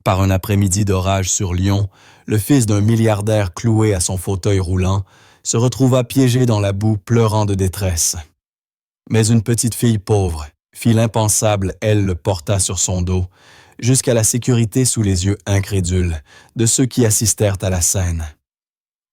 Par un après-midi d'orage sur Lyon, le fils d'un milliardaire cloué à son fauteuil roulant se retrouva piégé dans la boue pleurant de détresse. Mais une petite fille pauvre fit l'impensable, elle le porta sur son dos, jusqu'à la sécurité sous les yeux incrédules de ceux qui assistèrent à la scène.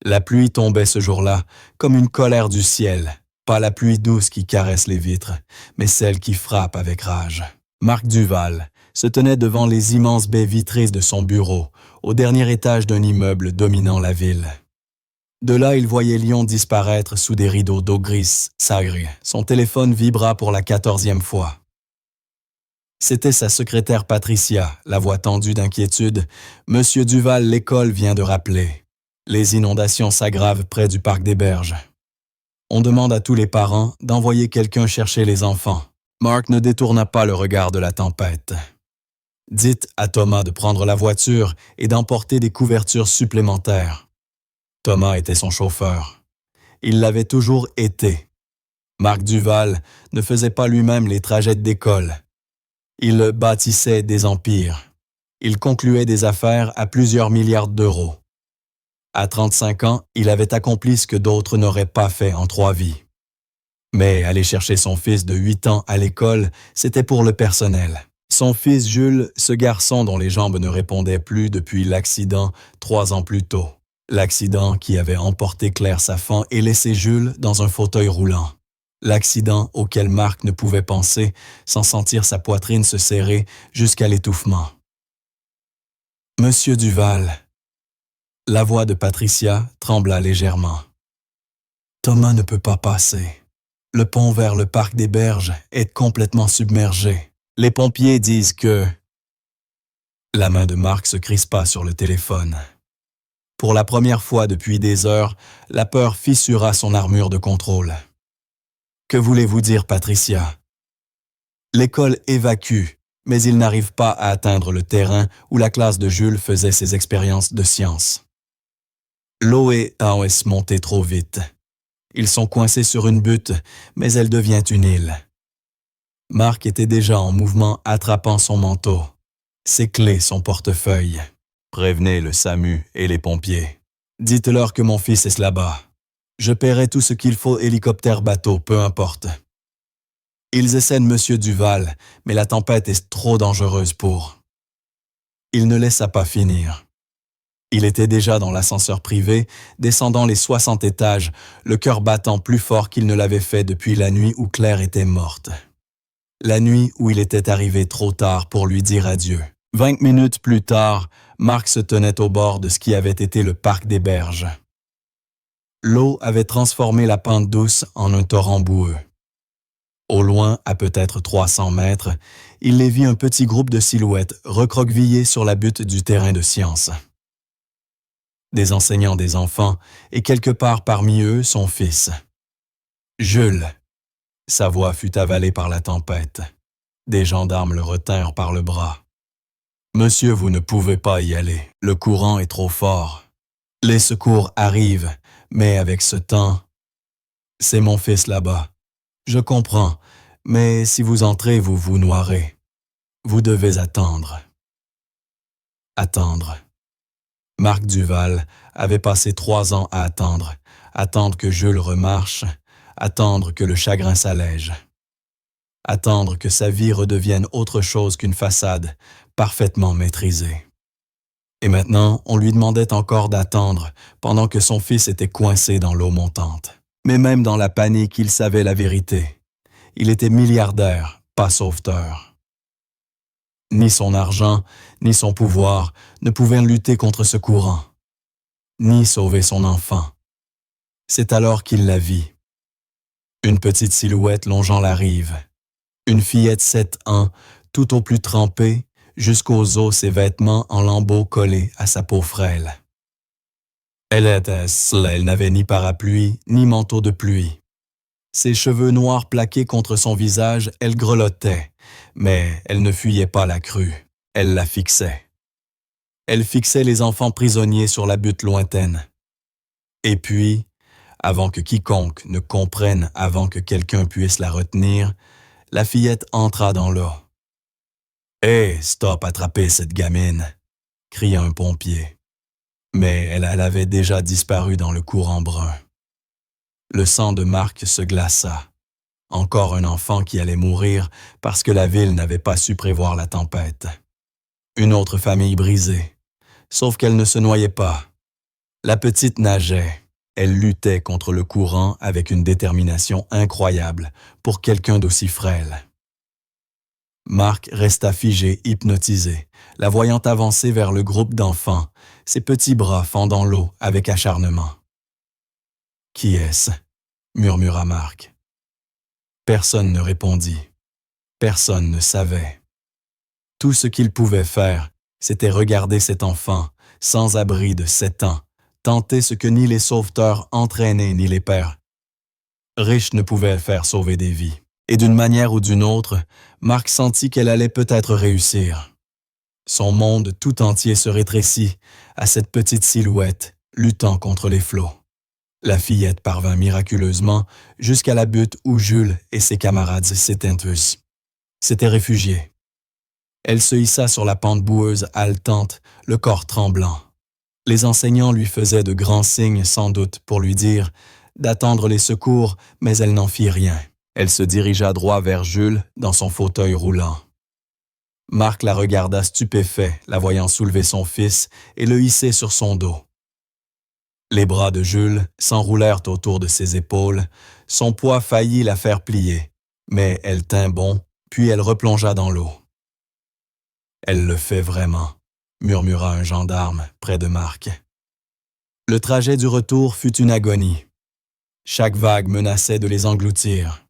La pluie tombait ce jour-là comme une colère du ciel, pas la pluie douce qui caresse les vitres, mais celle qui frappe avec rage. Marc Duval se tenait devant les immenses baies vitrées de son bureau, au dernier étage d'un immeuble dominant la ville. De là, il voyait Lyon disparaître sous des rideaux d'eau grise, sagre. Son téléphone vibra pour la 14e fois. C'était sa secrétaire Patricia, la voix tendue d'inquiétude. « Monsieur Duval, l'école vient de rappeler. Les inondations s'aggravent près du parc des Berges. On demande à tous les parents d'envoyer quelqu'un chercher les enfants. » Marc ne détourna pas le regard de la tempête. « Dites à Thomas de prendre la voiture et d'emporter des couvertures supplémentaires. » Thomas était son chauffeur. Il l'avait toujours été. Marc Duval ne faisait pas lui-même les trajets d'école. Il bâtissait des empires. Il concluait des affaires à plusieurs milliards d'euros. À 35 ans, il avait accompli ce que d'autres n'auraient pas fait en 3 vies. Mais aller chercher son fils de 8 ans à l'école, c'était pour le personnel. Son fils Jules, ce garçon dont les jambes ne répondaient plus depuis l'accident 3 ans plus tôt. L'accident qui avait emporté Claire Saffan et laissé Jules dans un fauteuil roulant. L'accident auquel Marc ne pouvait penser sans sentir sa poitrine se serrer jusqu'à l'étouffement. « Monsieur Duval !» La voix de Patricia trembla légèrement. « Thomas ne peut pas passer. Le pont vers le parc des Berges est complètement submergé. Les pompiers disent que... » La main de Marc se crispa sur le téléphone. Pour la première fois depuis des heures, la peur fissura son armure de contrôle. « Que voulez-vous dire, Patricia? » L'école évacue, mais il n'arrive pas à atteindre le terrain où la classe de Jules faisait ses expériences de sciences. L'eau est montée trop vite. Ils sont coincés sur une butte, mais elle devient une île. Marc était déjà en mouvement, attrapant son manteau, ses clés, son portefeuille. Prévenez le SAMU et les pompiers. Dites-leur que mon fils est là-bas. Je paierai tout ce qu'il faut, hélicoptère, bateau, peu importe. Ils essaient de Monsieur Duval, mais la tempête est trop dangereuse pour... Il ne laissa pas finir. Il était déjà dans l'ascenseur privé, descendant les 60 étages, le cœur battant plus fort qu'il ne l'avait fait depuis la nuit où Claire était morte. La nuit où il était arrivé trop tard pour lui dire adieu. 20 minutes plus tard, Marc se tenait au bord de ce qui avait été le parc des Berges. L'eau avait transformé la pente douce en un torrent boueux. Au loin, à peut-être 300 mètres, il les vit un petit groupe de silhouettes recroquevillées sur la butte du terrain de sciences. Des enseignants, des enfants, et quelque part parmi eux, son fils. Jules. Sa voix fut avalée par la tempête. Des gendarmes le retinrent par le bras. « Monsieur, vous ne pouvez pas y aller. Le courant est trop fort. Les secours arrivent, mais avec ce temps... C'est mon fils là-bas. Je comprends, mais si vous entrez, vous vous noierez. Vous devez attendre. » Attendre. Marc Duval avait passé 3 ans à attendre que Jules remarche, attendre que le chagrin s'allège. Attendre que sa vie redevienne autre chose qu'une façade, parfaitement maîtrisée. Et maintenant, on lui demandait encore d'attendre, pendant que son fils était coincé dans l'eau montante. Mais même dans la panique, il savait la vérité. Il était milliardaire, pas sauveteur. Ni son argent, ni son pouvoir ne pouvaient lutter contre ce courant, ni sauver son enfant. C'est alors qu'il la vit. Une petite silhouette longeant la rive. Une fillette 7 ans, tout au plus trempée, jusqu'aux os, ses vêtements en lambeaux collés à sa peau frêle. Elle n'avait ni parapluie, ni manteau de pluie. Ses cheveux noirs plaqués contre son visage, elle grelottait, mais elle ne fuyait pas la crue, elle la fixait. Elle fixait les enfants prisonniers sur la butte lointaine. Et puis, avant que quiconque ne comprenne, avant que quelqu'un puisse la retenir, la fillette entra dans l'eau. « Hé, stop, attrapez cette gamine! cria un pompier. Mais elle avait déjà disparu dans le courant brun. Le sang de Marc se glaça. Encore un enfant qui allait mourir parce que la ville n'avait pas su prévoir la tempête. Une autre famille brisée. Sauf qu'elle ne se noyait pas. La petite nageait. Elle luttait contre le courant avec une détermination incroyable pour quelqu'un d'aussi frêle. Marc resta figé, hypnotisé, la voyant avancer vers le groupe d'enfants, ses petits bras fendant l'eau avec acharnement. « Qui est-ce » murmura Marc. Personne ne répondit. Personne ne savait. Tout ce qu'il pouvait faire, c'était regarder cet enfant, sans abri de 7 ans, tenter ce que ni les sauveteurs entraînés ni les pères riches ne pouvaient faire sauver des vies. Et d'une manière ou d'une autre, Marc sentit qu'elle allait peut-être réussir. Son monde tout entier se rétrécit à cette petite silhouette luttant contre les flots. La fillette parvint miraculeusement jusqu'à la butte où Jules et ses camarades s'étaient réfugiés. Elle se hissa sur la pente boueuse haletante, le corps tremblant. Les enseignants lui faisaient de grands signes sans doute pour lui dire d'attendre les secours, mais elle n'en fit rien. Elle se dirigea droit vers Jules dans son fauteuil roulant. Marc la regarda stupéfait, la voyant soulever son fils et le hisser sur son dos. Les bras de Jules s'enroulèrent autour de ses épaules, son poids faillit la faire plier, mais elle tint bon, puis elle replongea dans l'eau. « Elle le fait vraiment », murmura un gendarme près de Marc. Le trajet du retour fut une agonie. Chaque vague menaçait de les engloutir.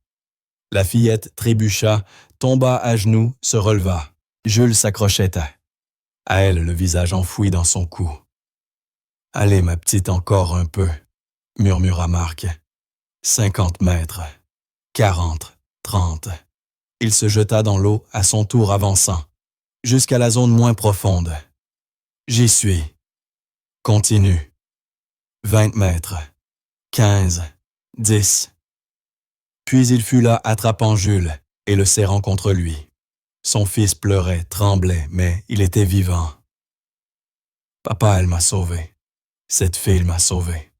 La fillette trébucha, tomba à genoux, se releva. Jules s'accrochait à elle, le visage enfoui dans son cou. « Allez, ma petite, encore un peu », murmura Marc. 50 mètres, 40, 30. Il se jeta dans l'eau, à son tour avançant, jusqu'à la zone moins profonde. « J'y suis. Continue. 20 mètres, 15, 10. » Puis il fut là attrapant Jules et le serrant contre lui. Son fils pleurait, tremblait, mais il était vivant. « Papa, elle m'a sauvé. Cette fille m'a sauvé, »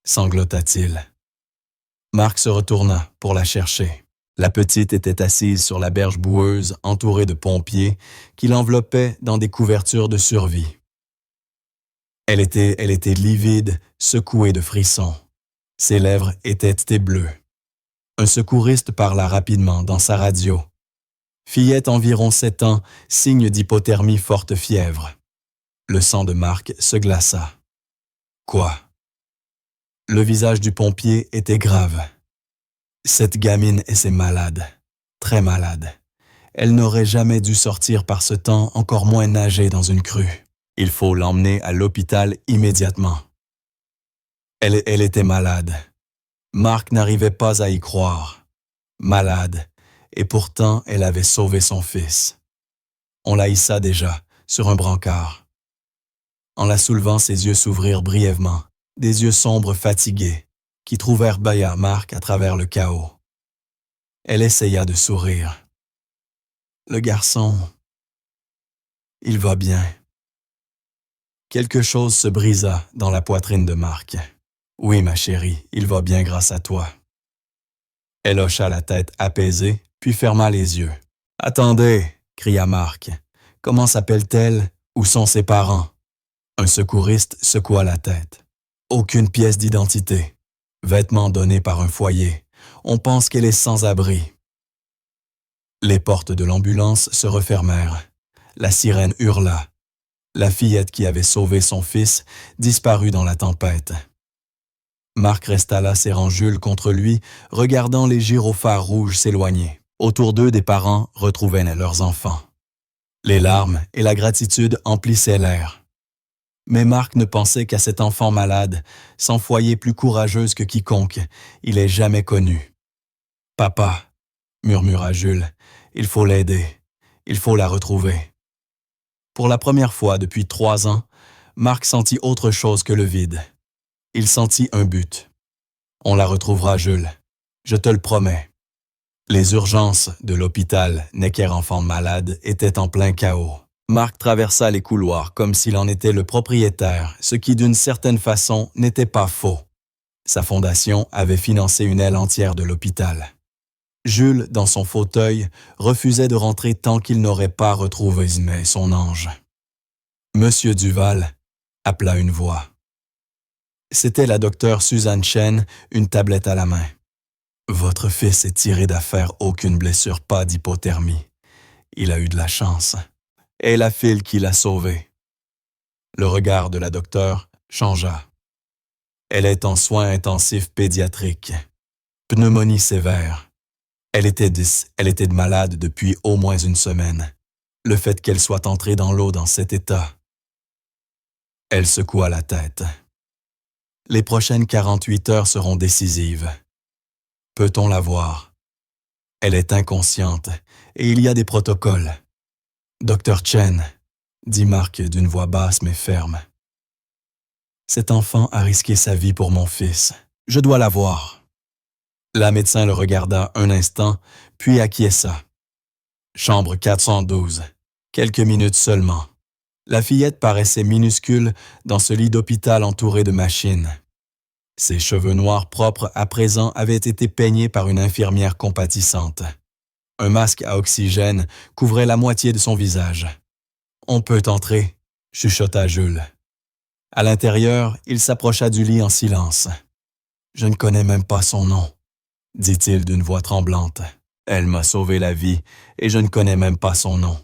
sanglota-t-il. Marc se retourna pour la chercher. La petite était assise sur la berge boueuse entourée de pompiers qui l'enveloppaient dans des couvertures de survie. Elle était livide, secouée de frissons. Ses lèvres étaient bleues. Un secouriste parla rapidement dans sa radio. Fillette environ 7 ans, signe d'hypothermie, forte fièvre. Le sang de Marc se glaça. Quoi? Le visage du pompier était grave. Cette gamine est malade, très malade. Elle n'aurait jamais dû sortir par ce temps, encore moins nager dans une crue. Il faut l'emmener à l'hôpital immédiatement. Elle était malade. Marc n'arrivait pas à y croire. Malade, et pourtant elle avait sauvé son fils. On la hissa déjà, sur un brancard. En la soulevant, ses yeux s'ouvrirent brièvement, des yeux sombres fatigués, qui trouvèrent Baya Marc à travers le chaos. Elle essaya de sourire. Le garçon, il va bien. Quelque chose se brisa dans la poitrine de Marc. Oui, ma chérie, il va bien grâce à toi. Elle hocha la tête apaisée, puis ferma les yeux. Attendez, cria Marc. Comment s'appelle-t-elle? Où sont ses parents? Un secouriste secoua la tête. Aucune pièce d'identité. Vêtements donnés par un foyer. On pense qu'elle est sans abri. Les portes de l'ambulance se refermèrent. La sirène hurla. La fillette qui avait sauvé son fils disparut dans la tempête. Marc resta là serrant Jules contre lui, regardant les gyrophares rouges s'éloigner. Autour d'eux, des parents retrouvaient leurs enfants. Les larmes et la gratitude emplissaient l'air. Mais Marc ne pensait qu'à cet enfant malade, sans foyer plus courageuse que quiconque, il ait jamais connu. « Papa » murmura Jules, « il faut l'aider, il faut la retrouver. » Pour la première fois depuis 3 ans, Marc sentit autre chose que le vide. Il sentit un but. « On la retrouvera, Jules, je te le promets. » Les urgences de l'hôpital Necker Enfants Malades étaient en plein chaos. Mark traversa les couloirs comme s'il en était le propriétaire, ce qui d'une certaine façon n'était pas faux. Sa fondation avait financé une aile entière de l'hôpital. Jules, dans son fauteuil, refusait de rentrer tant qu'il n'aurait pas retrouvé son ange. Monsieur Duval, appela une voix. C'était la docteure Suzanne Chen, une tablette à la main. Votre fils est tiré d'affaire, aucune blessure, pas d'hypothermie. Il a eu de la chance. Et la file qui l'a sauvé. Le regard de la docteure changea. Elle est en soins intensifs pédiatriques. Pneumonie sévère. Elle était malade depuis au moins une semaine. Le fait qu'elle soit entrée dans l'eau dans cet état. Elle secoua la tête. Les prochaines 48 heures seront décisives. Peut-on la voir? Elle est inconsciente et il y a des protocoles. Docteur Chen, dit Mark d'une voix basse mais ferme. Cet enfant a risqué sa vie pour mon fils. Je dois la voir. La médecin le regarda un instant, puis acquiesça. Chambre 412. Quelques minutes seulement. La fillette paraissait minuscule dans ce lit d'hôpital entouré de machines. Ses cheveux noirs propres à présent avaient été peignés par une infirmière compatissante. Un masque à oxygène couvrait la moitié de son visage. « On peut entrer », chuchota Jules. À l'intérieur, il s'approcha du lit en silence. « Je ne connais même pas son nom », dit-il d'une voix tremblante. « Elle m'a sauvé la vie et je ne connais même pas son nom. »«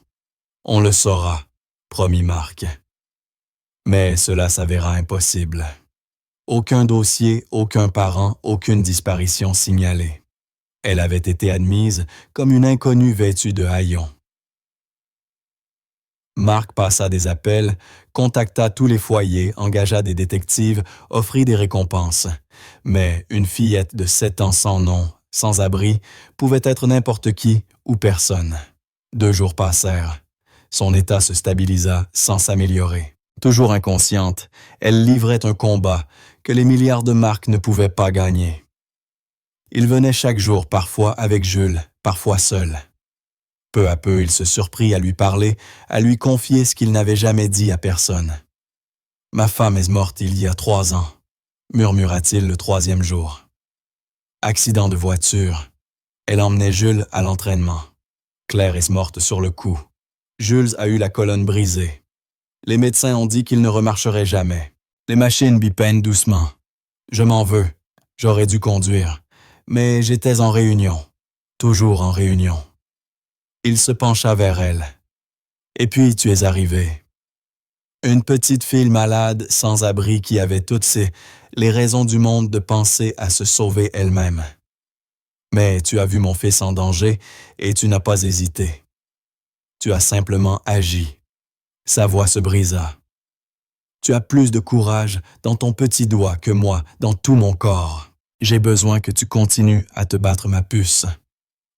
On le saura », promit Mark. Mais cela s'avéra impossible. Aucun dossier, aucun parent, aucune disparition signalée. Elle avait été admise comme une inconnue vêtue de haillons. Mark passa des appels, contacta tous les foyers, engagea des détectives, offrit des récompenses. Mais une fillette de 7 ans sans nom, sans abri, pouvait être n'importe qui ou personne. 2 jours passèrent. Son état se stabilisa sans s'améliorer. Toujours inconsciente, elle livrait un combat que les milliards de marks ne pouvaient pas gagner. Il venait chaque jour, parfois avec Jules, parfois seul. Peu à peu, il se surprit à lui parler, à lui confier ce qu'il n'avait jamais dit à personne. « Ma femme est morte il y a 3 ans », murmura-t-il le 3e jour. Accident de voiture. Elle emmenait Jules à l'entraînement. Claire est morte sur le coup. Jules a eu la colonne brisée. Les médecins ont dit qu'il ne remarcherait jamais. Les machines bipeinent doucement. Je m'en veux. J'aurais dû conduire. Mais j'étais en réunion. Toujours en réunion. Il se pencha vers elle. Et puis tu es arrivée. Une petite fille malade, sans abri, qui avait toutes les raisons du monde de penser à se sauver elle-même. Mais tu as vu mon fils en danger et tu n'as pas hésité. Tu as simplement agi. Sa voix se brisa. Tu as plus de courage dans ton petit doigt que moi dans tout mon corps. J'ai besoin que tu continues à te battre, ma puce.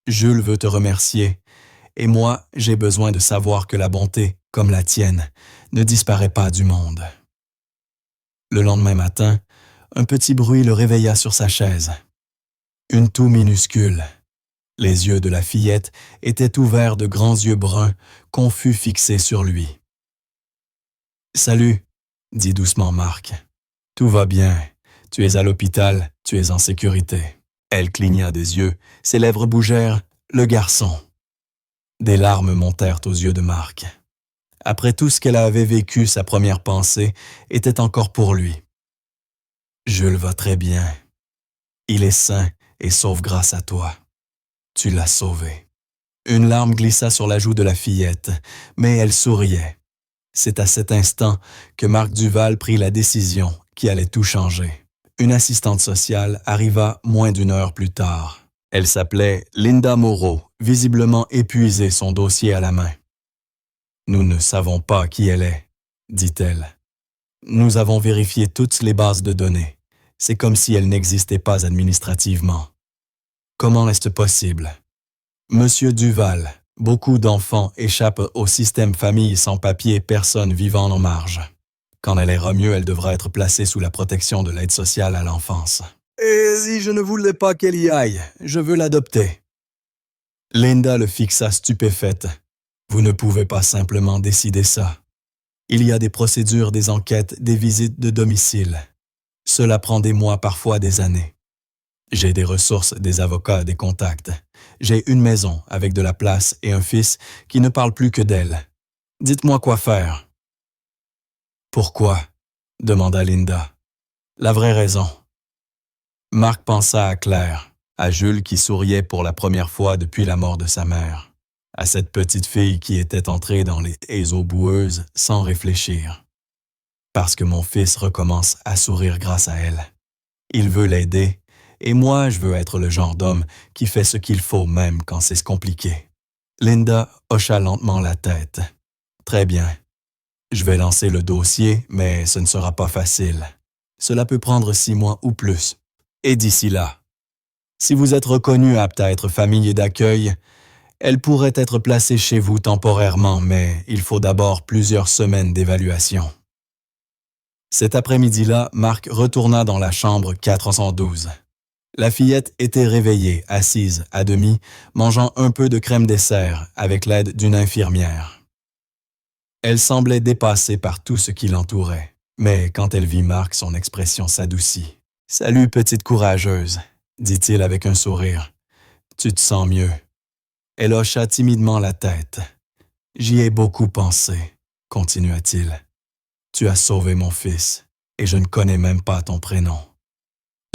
Jules veut te remercier. Et moi, j'ai besoin de savoir que la bonté, comme la tienne, ne disparaît pas du monde. Le lendemain matin, un petit bruit le réveilla sur sa chaise. Une toux minuscule. Les yeux de la fillette étaient ouverts de grands yeux bruns, confus fixés sur lui. « Salut », dit doucement Mark. « Tout va bien. Tu es à l'hôpital, tu es en sécurité. » Elle cligna des yeux, ses lèvres bougèrent. « Le garçon. » Des larmes montèrent aux yeux de Mark. Après tout ce qu'elle avait vécu, sa première pensée était encore pour lui. « Jules va très bien. Il est sain et sauf grâce à toi. Tu l'as sauvé. » Une larme glissa sur la joue de la fillette, mais elle souriait. C'est à cet instant que Mark Duval prit la décision qui allait tout changer. Une assistante sociale arriva moins d'1 heure plus tard. Elle s'appelait Linda Moreau, visiblement épuisée, son dossier à la main. « Nous ne savons pas qui elle est, » dit-elle. « Nous avons vérifié toutes les bases de données. C'est comme si elle n'existait pas administrativement. Comment est-ce possible? Monsieur Duval, beaucoup d'enfants échappent au système famille sans papier, personne vivant en marge. Quand elle ira mieux, elle devra être placée sous la protection de l'aide sociale à l'enfance. Et si je ne voulais pas qu'elle y aille, je veux l'adopter. » Linda le fixa stupéfaite. Vous ne pouvez pas simplement décider ça. Il y a des procédures, des enquêtes, des visites de domicile. Cela prend des mois, parfois des années. J'ai des ressources, des avocats, des contacts. J'ai une maison avec de la place et un fils qui ne parle plus que d'elle. Dites-moi quoi faire. Pourquoi? Demanda Linda. La vraie raison. Marc pensa à Claire, à Jules qui souriait pour la première fois depuis la mort de sa mère, à cette petite fille qui était entrée dans les eaux boueuses sans réfléchir. Parce que mon fils recommence à sourire grâce à elle. Il veut l'aider, et moi je veux être le genre d'homme qui fait ce qu'il faut même quand c'est compliqué. Linda hocha lentement la tête. Très bien. Je vais lancer le dossier, mais ce ne sera pas facile. Cela peut prendre 6 mois ou plus. Et d'ici là, si vous êtes reconnu apte à être famille d'accueil, elle pourrait être placée chez vous temporairement, mais il faut d'abord plusieurs semaines d'évaluation. Cet après-midi-là, Marc retourna dans la chambre 412. La fillette était réveillée, assise à demi, mangeant un peu de crème dessert avec l'aide d'une infirmière. Elle semblait dépassée par tout ce qui l'entourait, mais quand elle vit Marc, son expression s'adoucit. « Salut, petite courageuse », dit-il avec un sourire. « Tu te sens mieux ?» Elle hocha timidement la tête. « J'y ai beaucoup pensé », continua-t-il. « Tu as sauvé mon fils, et je ne connais même pas ton prénom. »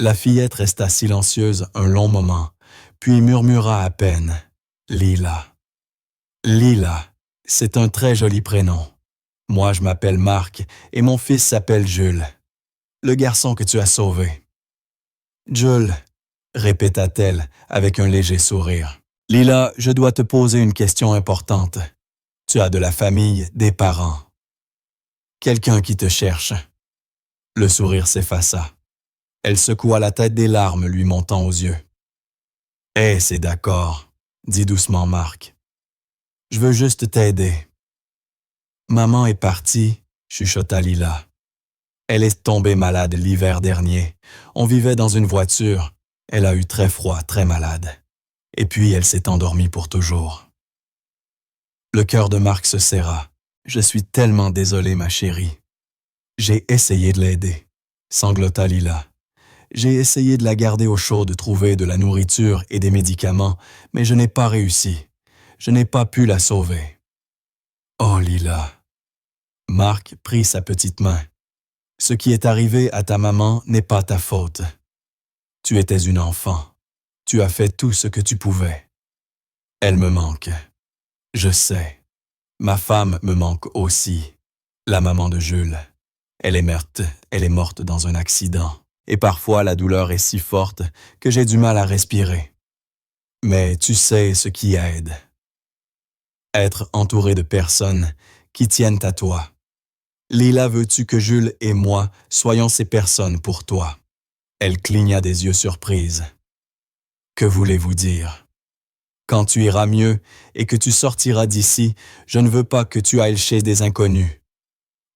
La fillette resta silencieuse un long moment, puis murmura à peine « Lila. » Lila, c'est un très joli prénom. Moi, je m'appelle Marc, et mon fils s'appelle Jules. Le garçon que tu as sauvé. Jules, répéta-t-elle avec un léger sourire. Lila, je dois te poser une question importante. Tu as de la famille, des parents. Quelqu'un qui te cherche. Le sourire s'effaça. Elle secoua la tête, des larmes lui montant aux yeux. « Eh, c'est d'accord, » dit doucement Marc. « Je veux juste t'aider. » « Maman est partie, » chuchota Lila. « Elle est tombée malade l'hiver dernier. On vivait dans une voiture. Elle a eu très froid, très malade. Et puis elle s'est endormie pour toujours. » Le cœur de Marc se serra. « Je suis tellement désolé, ma chérie. » « J'ai essayé de l'aider, » sanglota Lila. « J'ai essayé de la garder au chaud, de trouver de la nourriture et des médicaments, mais je n'ai pas réussi. Je n'ai pas pu la sauver. » « Oh, Lila !» Marc prit sa petite main. « Ce qui est arrivé à ta maman n'est pas ta faute. Tu étais une enfant. Tu as fait tout ce que tu pouvais. Elle me manque. Je sais. Ma femme me manque aussi. La maman de Jules. Elle est morte dans un accident. Et parfois la douleur est si forte que j'ai du mal à respirer. Mais tu sais ce qui aide. Être entouré de personnes qui tiennent à toi. Lila, veux-tu que Jules et moi soyons ces personnes pour toi? » Elle cligna des yeux surprise. « Que voulez-vous dire? Quand tu iras mieux et que tu sortiras d'ici, je ne veux pas que tu ailles chez des inconnus.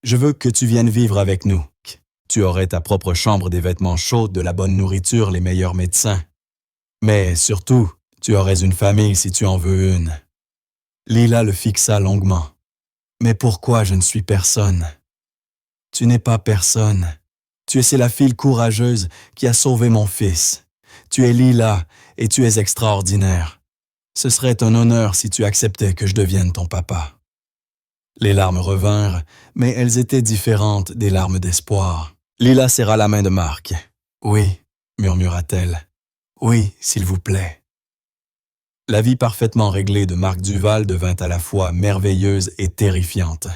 Je veux que tu viennes vivre avec nous. Tu aurais ta propre chambre, des vêtements chauds, de la bonne nourriture, les meilleurs médecins. Mais surtout, tu aurais une famille si tu en veux une. » Lila le fixa longuement. « Mais pourquoi je ne suis personne? » « Tu n'es pas personne. Tu es la fille courageuse qui a sauvé mon fils. Tu es Lila et tu es extraordinaire. Ce serait un honneur si tu acceptais que je devienne ton papa. » Les larmes revinrent, mais elles étaient différentes des larmes d'espoir. Lila serra la main de Marc. « Oui, » murmura-t-elle. « Oui, s'il vous plaît. » La vie parfaitement réglée de Marc Duval devint à la fois merveilleuse et terrifiante.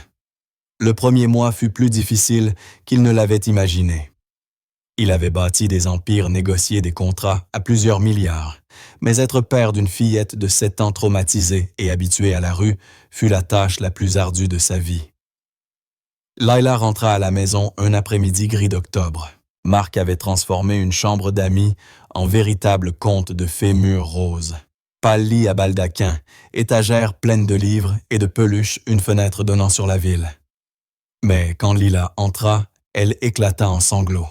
Le premier mois fut plus difficile qu'il ne l'avait imaginé. Il avait bâti des empires, négocié des contrats à plusieurs milliards, mais être père d'une fillette de 7 ans traumatisée et habituée à la rue fut la tâche la plus ardue de sa vie. Laila rentra à la maison un après-midi gris d'octobre. Marc avait transformé une chambre d'amis en véritable conte de fées murs roses. Pâle lit à baldaquin, étagère pleine de livres et de peluches, une fenêtre donnant sur la ville. Mais quand Lila entra, elle éclata en sanglots.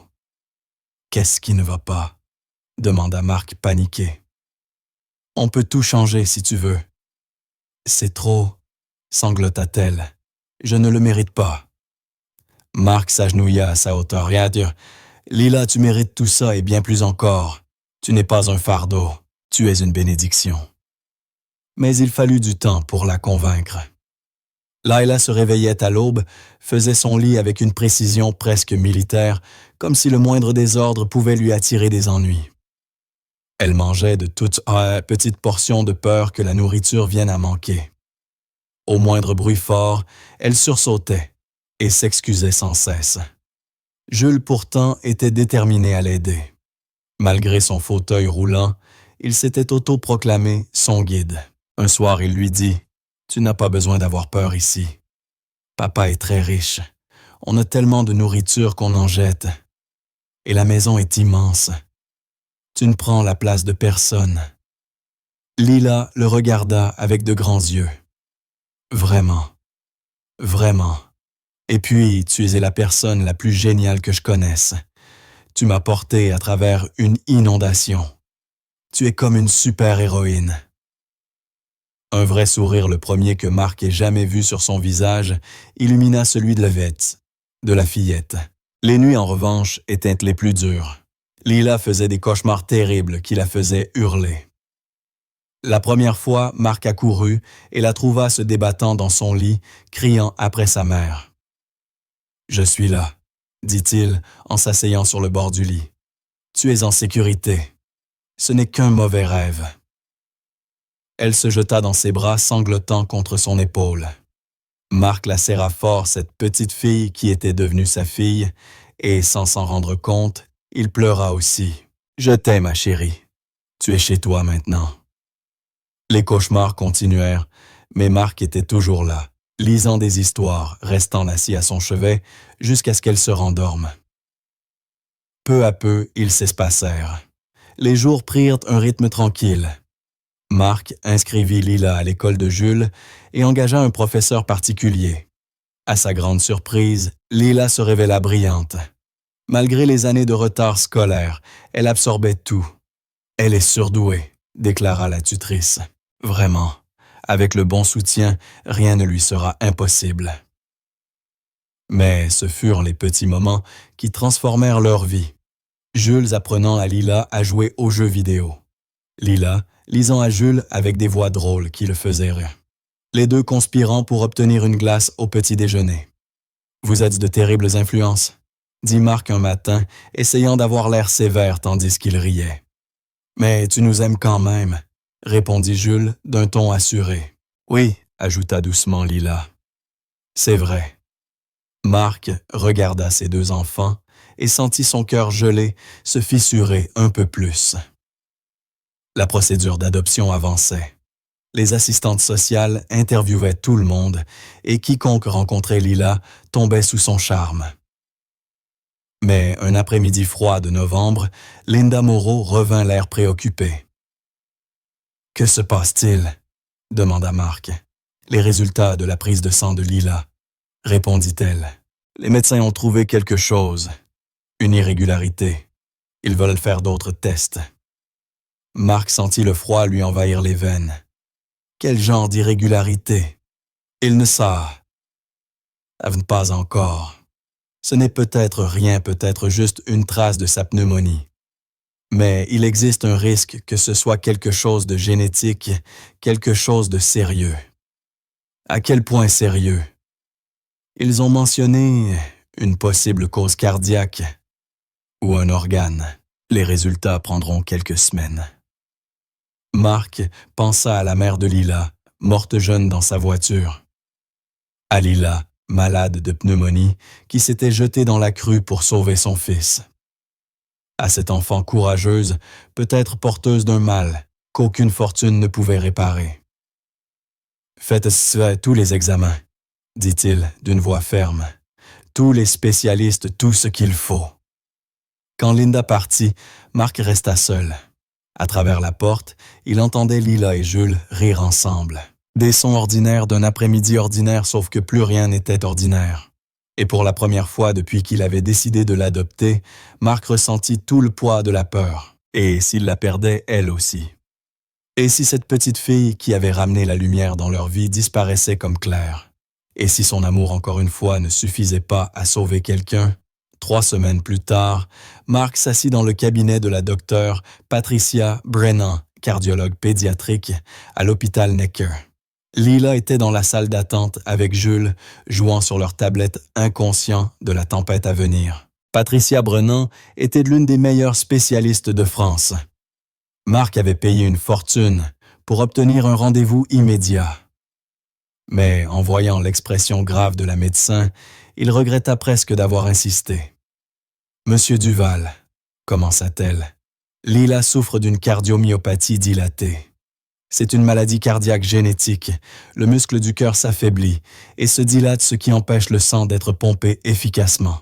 « Qu'est-ce qui ne va pas? » demanda Marc paniqué. « On peut tout changer si tu veux. » « C'est trop. sanglota-t-elle. « Je ne le mérite pas. » Mark s'agenouilla à sa hauteur. « Rien dire. Lila, tu mérites tout ça et bien plus encore. Tu n'es pas un fardeau. Tu es une bénédiction. » Mais il fallut du temps pour la convaincre. Lila se réveillait à l'aube, faisait son lit avec une précision presque militaire, comme si le moindre désordre pouvait lui attirer des ennuis. Elle mangeait de toutes petites portions de peur que la nourriture vienne à manquer. Au moindre bruit fort, elle sursautait et s'excusait sans cesse. Jules, pourtant, était déterminé à l'aider. Malgré son fauteuil roulant, il s'était autoproclamé son guide. Un soir, il lui dit « Tu n'as pas besoin d'avoir peur ici. Papa est très riche. On a tellement de nourriture qu'on en jette. Et la maison est immense. Tu ne prends la place de personne. » Lila le regarda avec de grands yeux. « Vraiment, vraiment. Et puis, tu es la personne la plus géniale que je connaisse. Tu m'as porté à travers une inondation. Tu es comme une super-héroïne. » Un vrai sourire, le premier que Mark ait jamais vu sur son visage, illumina celui de Levette, de la fillette. Les nuits, en revanche, étaient les plus dures. Lila faisait des cauchemars terribles qui la faisaient hurler. La première fois, Mark accourut et la trouva se débattant dans son lit, criant après sa mère. « Je suis là, » dit-il en s'asseyant sur le bord du lit. « Tu es en sécurité. Ce n'est qu'un mauvais rêve. » Elle se jeta dans ses bras, sanglotant contre son épaule. Mark la serra fort, cette petite fille qui était devenue sa fille, et sans s'en rendre compte, il pleura aussi. « Je t'aime, ma chérie. Tu es chez toi maintenant. » Les cauchemars continuèrent, mais Mark était toujours là, lisant des histoires, restant assis à son chevet jusqu'à ce qu'elle se rendorme. Peu à peu, ils s'espacèrent. Les jours prirent un rythme tranquille. Mark inscrivit Lila à l'école de Jules et engagea un professeur particulier. À sa grande surprise, Lila se révéla brillante. Malgré les années de retard scolaire, elle absorbait tout. « Elle est surdouée », déclara la tutrice. « Vraiment, avec le bon soutien, rien ne lui sera impossible. » Mais ce furent les petits moments qui transformèrent leur vie. Jules apprenant à Lila à jouer aux jeux vidéo. Lila lisant à Jules avec des voix drôles qui le faisaient rire. Les deux conspirant pour obtenir une glace au petit déjeuner. « Vous êtes de terribles influences », dit Mark un matin, essayant d'avoir l'air sévère tandis qu'il riait. « Mais tu nous aimes quand même », répondit Jules d'un ton assuré. « Oui », ajouta doucement Lila. « C'est vrai. » Mark regarda ses deux enfants et sentit son cœur gelé se fissurer un peu plus. La procédure d'adoption avançait. Les assistantes sociales interviewaient tout le monde et quiconque rencontrait Lila tombait sous son charme. Mais un après-midi froid de novembre, Linda Moreau revint l'air préoccupée. « Que se passe-t-il » demanda Mark. « Les résultats de la prise de sang de Lila, » répondit-elle. « Les médecins ont trouvé quelque chose, une irrégularité. Ils veulent faire d'autres tests. » Mark sentit le froid lui envahir les veines. Quel genre d'irrégularité? Il ne savent pas encore. Ce n'est peut-être rien, peut-être juste une trace de sa pneumonie. Mais il existe un risque que ce soit quelque chose de génétique, quelque chose de sérieux. À quel point sérieux? Ils ont mentionné une possible cause cardiaque ou un organe. Les résultats prendront quelques semaines. Mark pensa à la mère de Lila, morte jeune dans sa voiture. À Lila, malade de pneumonie, qui s'était jetée dans la crue pour sauver son fils. À cette enfant courageuse, peut-être porteuse d'un mal qu'aucune fortune ne pouvait réparer. « Faites tous les examens, » dit-il d'une voix ferme. « Tous les spécialistes, tout ce qu'il faut. » Quand Linda partit, Mark resta seul. À travers la porte, il entendait Lila et Jules rire ensemble. Des sons ordinaires d'un après-midi ordinaire, sauf que plus rien n'était ordinaire. Et pour la première fois depuis qu'il avait décidé de l'adopter, Mark ressentit tout le poids de la peur. Et s'il la perdait, elle aussi. Et si cette petite fille qui avait ramené la lumière dans leur vie disparaissait comme Claire? Et si son amour, encore une fois, ne suffisait pas à sauver quelqu'un? 3 semaines plus tard, Mark s'assit dans le cabinet de la docteure Patricia Brennan, cardiologue pédiatrique, à l'hôpital Necker. Lila était dans la salle d'attente avec Jules, jouant sur leur tablette inconscient de la tempête à venir. Patricia Brennan était l'une des meilleures spécialistes de France. Mark avait payé une fortune pour obtenir un rendez-vous immédiat. Mais en voyant l'expression grave de la médecin, il regretta presque d'avoir insisté. « Monsieur Duval, commença-t-elle, Lila souffre d'une cardiomyopathie dilatée. C'est une maladie cardiaque génétique. Le muscle du cœur s'affaiblit et se dilate, ce qui empêche le sang d'être pompé efficacement. »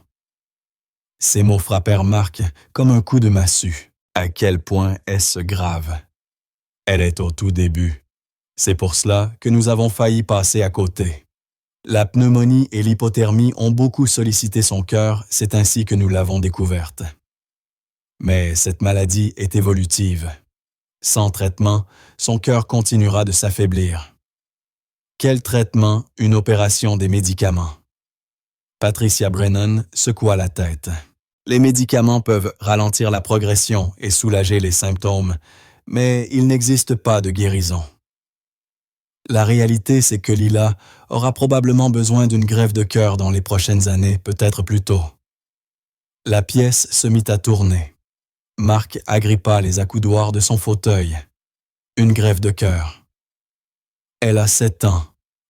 Ces mots frappèrent Mark comme un coup de massue. À quel point est-ce grave? Elle est au tout début. C'est pour cela que nous avons failli passer à côté. La pneumonie et l'hypothermie ont beaucoup sollicité son cœur, c'est ainsi que nous l'avons découverte. Mais cette maladie est évolutive. Sans traitement, son cœur continuera de s'affaiblir. Quel traitement? Une opération, des médicaments. Patricia Brennan secoua la tête. Les médicaments peuvent ralentir la progression et soulager les symptômes, mais il n'existe pas de guérison. La réalité, c'est que Lila aura probablement besoin d'une greffe de cœur dans les prochaines années, peut-être plus tôt. La pièce se mit à tourner. Mark agrippa les accoudoirs de son fauteuil. Une greffe de cœur. Elle a 7 ans.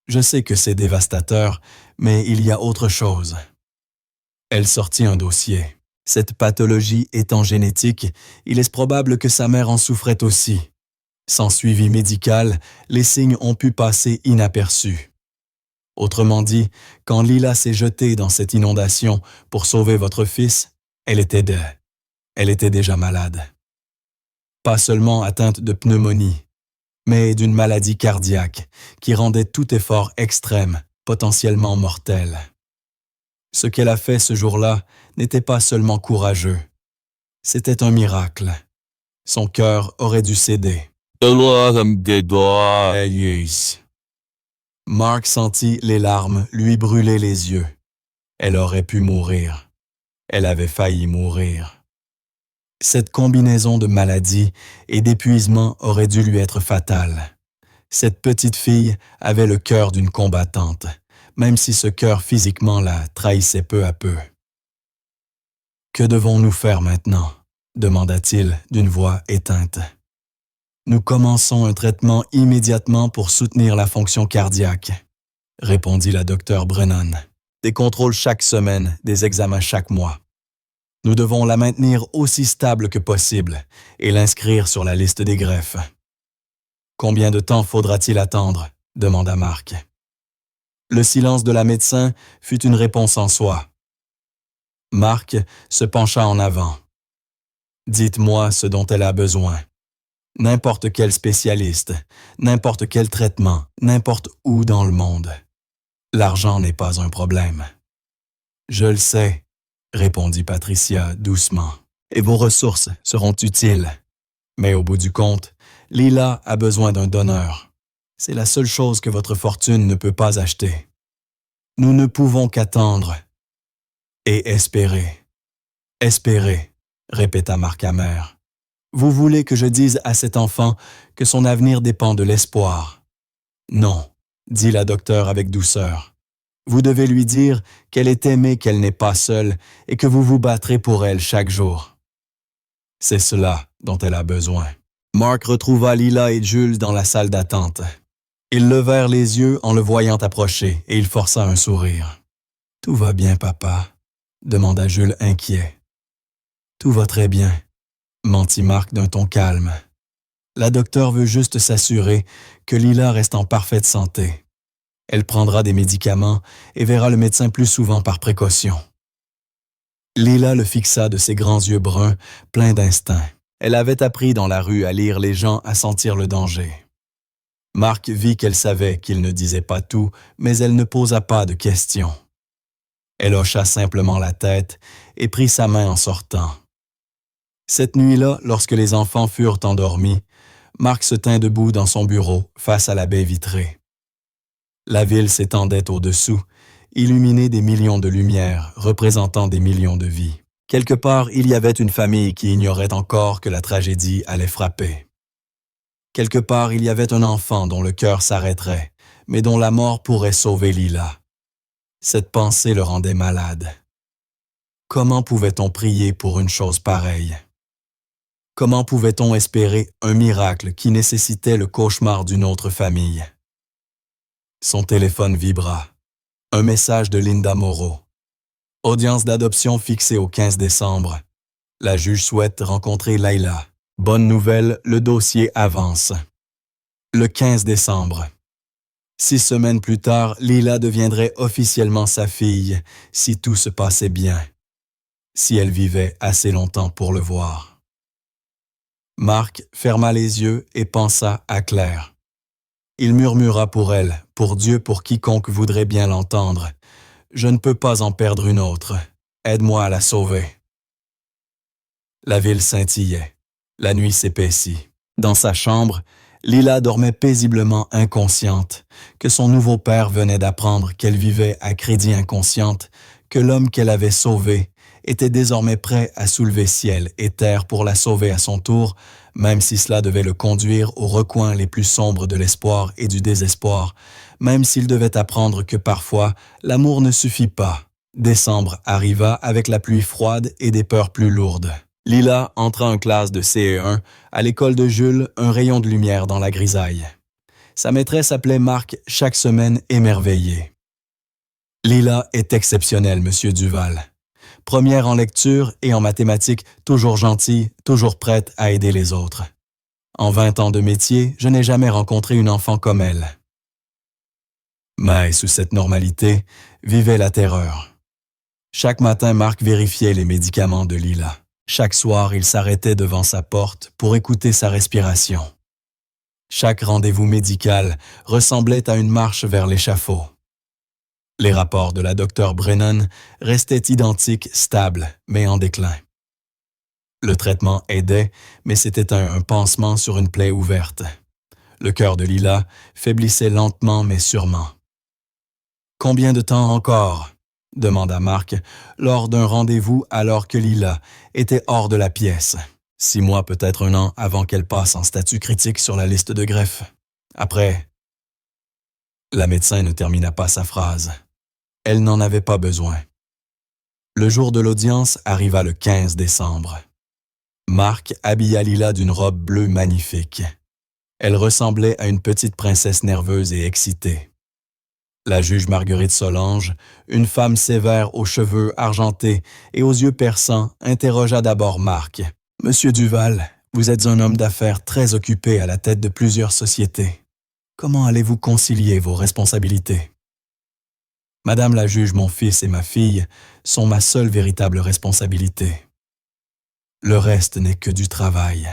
Je sais que c'est dévastateur, mais il y a autre chose. Elle sortit un dossier. Cette pathologie étant génétique, il est probable que sa mère en souffrait aussi. Sans suivi médical, les signes ont pu passer inaperçus. Autrement dit, quand Lila s'est jetée dans cette inondation pour sauver votre fils, elle était déjà malade. Pas seulement atteinte de pneumonie, mais d'une maladie cardiaque qui rendait tout effort extrême, potentiellement mortel. Ce qu'elle a fait ce jour-là n'était pas seulement courageux. C'était un miracle. Son cœur aurait dû céder. Mark sentit les larmes lui brûler les yeux. Elle aurait pu mourir. Elle avait failli mourir. Cette combinaison de maladies et d'épuisement aurait dû lui être fatale. Cette petite fille avait le cœur d'une combattante, même si ce cœur physiquement la trahissait peu à peu. « Que devons-nous faire maintenant ?» demanda-t-il d'une voix éteinte. « Nous commençons un traitement immédiatement pour soutenir la fonction cardiaque, » répondit la docteure Brennan. « Des contrôles chaque semaine, des examens chaque mois. Nous devons la maintenir aussi stable que possible et l'inscrire sur la liste des greffes. »« Combien de temps faudra-t-il attendre ?» demanda Mark. Le silence de la médecin fut une réponse en soi. Mark se pencha en avant. « Dites-moi ce dont elle a besoin. N'importe quel spécialiste, n'importe quel traitement, n'importe où dans le monde. L'argent n'est pas un problème. »« Je le sais, » répondit Patricia doucement, « et vos ressources seront utiles. Mais au bout du compte, Lila a besoin d'un donneur. C'est la seule chose que votre fortune ne peut pas acheter. Nous ne pouvons qu'attendre. Et espérer. Espérer, répéta Mark amer. Vous voulez que je dise à cet enfant que son avenir dépend de l'espoir? Non, dit la docteure avec douceur. Vous devez lui dire qu'elle est aimée, qu'elle n'est pas seule et que vous vous battrez pour elle chaque jour. C'est cela dont elle a besoin. Mark retrouva Lila et Jules dans la salle d'attente. Ils levèrent les yeux en le voyant approcher et il força un sourire. « Tout va bien, papa ?» demanda Jules inquiet. « Tout va très bien », mentit Mark d'un ton calme. La docteure veut juste s'assurer que Lila reste en parfaite santé. Elle prendra des médicaments et verra le médecin plus souvent par précaution. Lila le fixa de ses grands yeux bruns, pleins d'instinct. Elle avait appris dans la rue à lire les gens, à sentir le danger. Mark vit qu'elle savait qu'il ne disait pas tout, mais elle ne posa pas de questions. Elle hocha simplement la tête et prit sa main en sortant. Cette nuit-là, lorsque les enfants furent endormis, Marc se tint debout dans son bureau, face à la baie vitrée. La ville s'étendait au-dessous, illuminée des millions de lumières, représentant des millions de vies. Quelque part, il y avait une famille qui ignorait encore que la tragédie allait frapper. Quelque part, il y avait un enfant dont le cœur s'arrêterait, mais dont la mort pourrait sauver Lila. Cette pensée le rendait malade. Comment pouvait-on prier pour une chose pareille? Comment pouvait-on espérer un miracle qui nécessitait le cauchemar d'une autre famille? Son téléphone vibra. Un message de Linda Moreau. Audience d'adoption fixée au 15 décembre. La juge souhaite rencontrer Layla. Bonne nouvelle, le dossier avance. Le 15 décembre. 6 semaines plus tard, Lila deviendrait officiellement sa fille, si tout se passait bien. Si elle vivait assez longtemps pour le voir. Marc ferma les yeux et pensa à Claire. Il murmura pour elle, pour Dieu, pour quiconque voudrait bien l'entendre. « Je ne peux pas en perdre une autre. Aide-moi à la sauver. » La ville scintillait. La nuit s'épaissit. Dans sa chambre, Lila dormait paisiblement inconsciente, que son nouveau père venait d'apprendre qu'elle vivait à crédit inconsciente, que l'homme qu'elle avait sauvé était désormais prêt à soulever ciel et terre pour la sauver à son tour, même si cela devait le conduire aux recoins les plus sombres de l'espoir et du désespoir, même s'il devait apprendre que parfois l'amour ne suffit pas. Décembre arriva avec la pluie froide et des peurs plus lourdes. Lila entra en classe de CE1, à l'école de Jules, un rayon de lumière dans la grisaille. Sa maîtresse appelait Marc chaque semaine émerveillé. Lila est exceptionnelle, Monsieur Duval. Première en lecture et en mathématiques, toujours gentille, toujours prête à aider les autres. En 20 ans de métier, je n'ai jamais rencontré une enfant comme elle. Mais sous cette normalité, vivait la terreur. Chaque matin, Marc vérifiait les médicaments de Lila. Chaque soir, il s'arrêtait devant sa porte pour écouter sa respiration. Chaque rendez-vous médical ressemblait à une marche vers l'échafaud. Les rapports de la docteure Brennan restaient identiques, stables, mais en déclin. Le traitement aidait, mais c'était un pansement sur une plaie ouverte. Le cœur de Lila faiblissait lentement mais sûrement. « Combien de temps encore ?» demanda Marc lors d'un rendez-vous alors que Lila était hors de la pièce. 6 mois, peut-être 1 an avant qu'elle passe en statut critique sur la liste de greffe. Après, la médecin ne termina pas sa phrase. Elle n'en avait pas besoin. Le jour de l'audience arriva le 15 décembre. Marc habilla Lila d'une robe bleue magnifique. Elle ressemblait à une petite princesse nerveuse et excitée. La juge Marguerite Solange, une femme sévère aux cheveux argentés et aux yeux perçants, interrogea d'abord Marc. « Monsieur Duval, vous êtes un homme d'affaires très occupé à la tête de plusieurs sociétés. Comment allez-vous concilier vos responsabilités? » « Madame la juge, mon fils et ma fille sont ma seule véritable responsabilité. Le reste n'est que du travail. »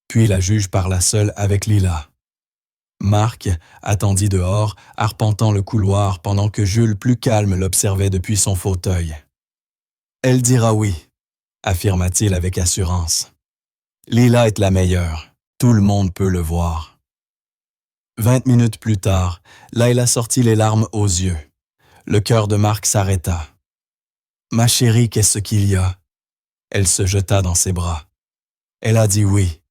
Puis la juge parla seule avec Lila. Marc attendit dehors, arpentant le couloir pendant que Jules, plus calme, l'observait depuis son fauteuil. « Elle dira oui, » affirma-t-il avec assurance. « Lila est la meilleure. Tout le monde peut le voir. » 20 minutes plus tard, Layla sortit les larmes aux yeux. Le cœur de Marc s'arrêta. « Ma chérie, qu'est-ce qu'il y a? » Elle se jeta dans ses bras. Elle a dit oui.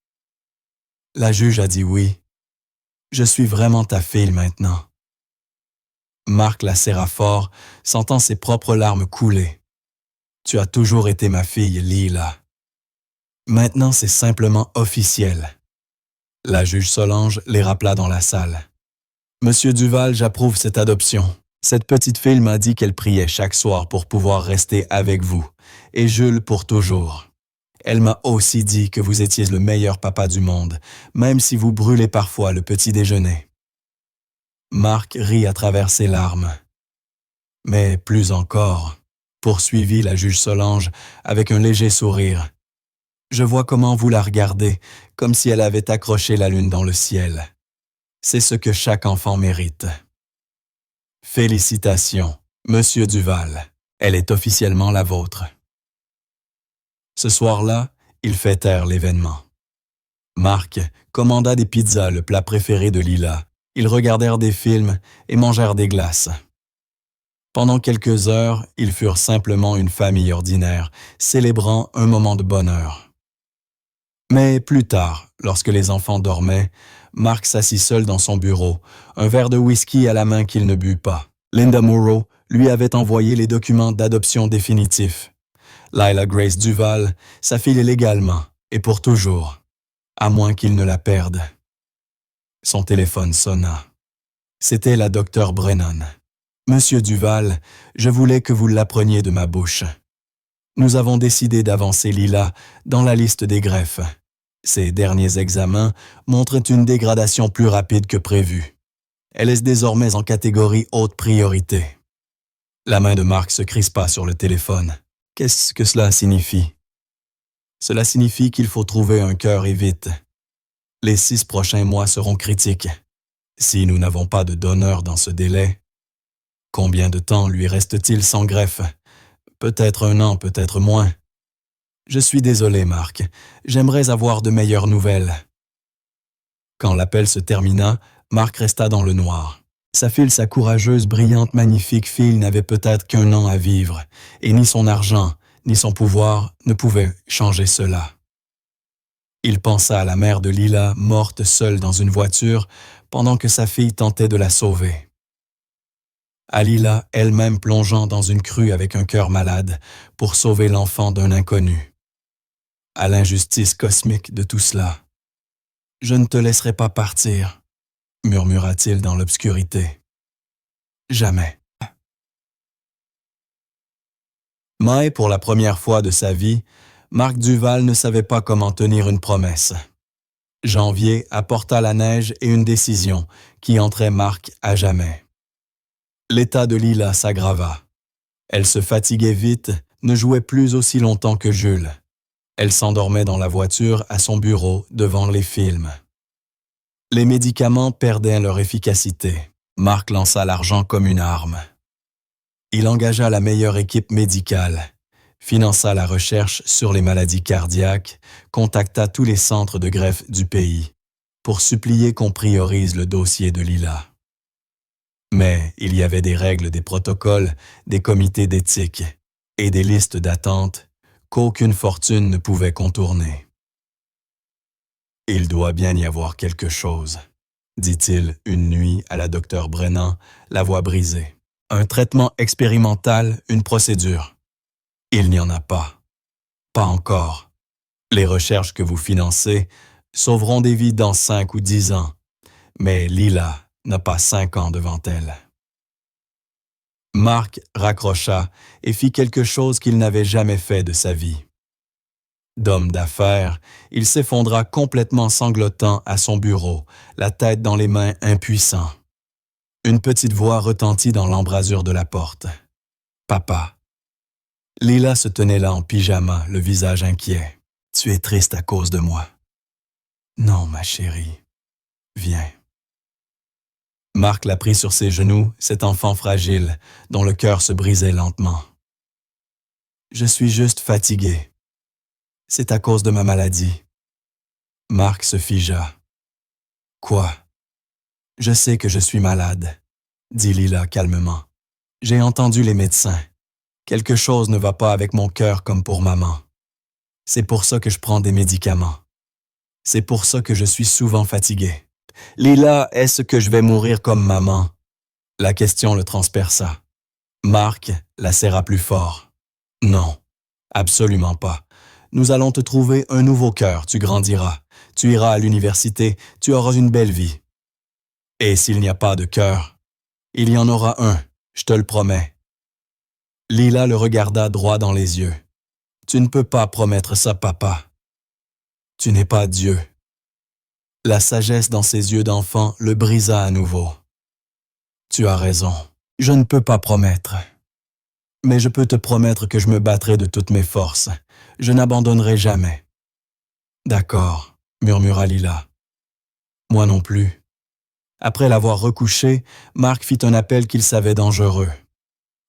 La juge a dit oui. « Je suis vraiment ta fille maintenant. » Marc la serra fort, sentant ses propres larmes couler. « Tu as toujours été ma fille, Lila. Maintenant, c'est simplement officiel. » La juge Solange les rappela dans la salle. « Monsieur Duval, j'approuve cette adoption. Cette petite fille m'a dit qu'elle priait chaque soir pour pouvoir rester avec vous, et Jules pour toujours. Elle m'a aussi dit que vous étiez le meilleur papa du monde, même si vous brûlez parfois le petit déjeuner. » Marc rit à travers ses larmes. « Mais plus encore, » poursuivit la juge Solange avec un léger sourire. Je vois comment vous la regardez, comme si elle avait accroché la lune dans le ciel. C'est ce que chaque enfant mérite. Félicitations, Monsieur Duval. Elle est officiellement la vôtre. Ce soir-là, ils fêtèrent l'événement. Mark commanda des pizzas, le plat préféré de Lila. Ils regardèrent des films et mangèrent des glaces. Pendant quelques heures, ils furent simplement une famille ordinaire, célébrant un moment de bonheur. Mais plus tard, lorsque les enfants dormaient, Mark s'assit seul dans son bureau, un verre de whisky à la main qu'il ne but pas. Linda Morrow lui avait envoyé les documents d'adoption définitifs. Lila Grace Duval s'affilait légalement, et pour toujours, à moins qu'il ne la perde. Son téléphone sonna. C'était la docteure Brennan. « Monsieur Duval, je voulais que vous l'appreniez de ma bouche. Nous avons décidé d'avancer Lila dans la liste des greffes. Ses derniers examens montrent une dégradation plus rapide que prévu. Elle est désormais en catégorie haute priorité. » La main de Mark se crispa sur le téléphone. Qu'est-ce que cela signifie? Cela signifie qu'il faut trouver un cœur et vite. Les 6 prochains mois seront critiques. Si nous n'avons pas de donneur dans ce délai, combien de temps lui reste-t-il sans greffe? Peut-être 1 an, peut-être moins. Je suis désolé, Mark. J'aimerais avoir de meilleures nouvelles. Quand l'appel se termina, Mark resta dans le noir. Sa fille, sa courageuse, brillante, magnifique fille n'avait peut-être qu'1 an à vivre, et ni son argent, ni son pouvoir ne pouvaient changer cela. Il pensa à la mère de Lila, morte seule dans une voiture, pendant que sa fille tentait de la sauver. À Lila, elle-même plongeant dans une crue avec un cœur malade pour sauver l'enfant d'un inconnu. À l'injustice cosmique de tout cela. « Je ne te laisserai pas partir », murmura-t-il dans l'obscurité. « Jamais. » Mais pour la première fois de sa vie, Mark Duval ne savait pas comment tenir une promesse. Janvier apporta la neige et une décision qui entrait Mark à jamais. L'état de Lila s'aggrava. Elle se fatiguait vite, ne jouait plus aussi longtemps que Jules. Elle s'endormait dans la voiture à son bureau devant les films. Les médicaments perdaient leur efficacité. Mark lança l'argent comme une arme. Il engagea la meilleure équipe médicale, finança la recherche sur les maladies cardiaques, contacta tous les centres de greffe du pays pour supplier qu'on priorise le dossier de Lila. Mais il y avait des règles, des protocoles, des comités d'éthique et des listes d'attente qu'aucune fortune ne pouvait contourner. « Il doit bien y avoir quelque chose », dit-il une nuit à la docteure Brennan, la voix brisée. « Un traitement expérimental, une procédure. Il n'y en a pas. Pas encore. Les recherches que vous financez sauveront des vies dans 5 ou 10 ans, mais Lila n'a pas 5 ans devant elle. » Mark raccrocha et fit quelque chose qu'il n'avait jamais fait de sa vie. D'homme d'affaires, il s'effondra complètement sanglotant à son bureau, la tête dans les mains, impuissant. Une petite voix retentit dans l'embrasure de la porte. « Papa. » Lila se tenait là en pyjama, le visage inquiet. « Tu es triste à cause de moi. »« Non, ma chérie. Viens. » Mark la prit sur ses genoux, cet enfant fragile, dont le cœur se brisait lentement. « Je suis juste fatigué. C'est à cause de ma maladie. » Mark se figea. « Quoi? Je sais que je suis malade, » dit Lila calmement. « J'ai entendu les médecins. Quelque chose ne va pas avec mon cœur comme pour maman. C'est pour ça que je prends des médicaments. C'est pour ça que je suis souvent fatigué. Lila, est-ce que je vais mourir comme maman? » La question le transperça. Mark la serra plus fort. « Non, absolument pas. Nous allons te trouver un nouveau cœur, tu grandiras. Tu iras à l'université, tu auras une belle vie. Et s'il n'y a pas de cœur, il y en aura un, je te le promets. » Lila le regarda droit dans les yeux. « Tu ne peux pas promettre ça, papa. Tu n'es pas Dieu. » La sagesse dans ses yeux d'enfant le brisa à nouveau. « Tu as raison, je ne peux pas promettre. Mais je peux te promettre que je me battrai de toutes mes forces. Je n'abandonnerai jamais. »« D'accord, » murmura Lila. « Moi non plus. » Après l'avoir recouché, Mark fit un appel qu'il savait dangereux.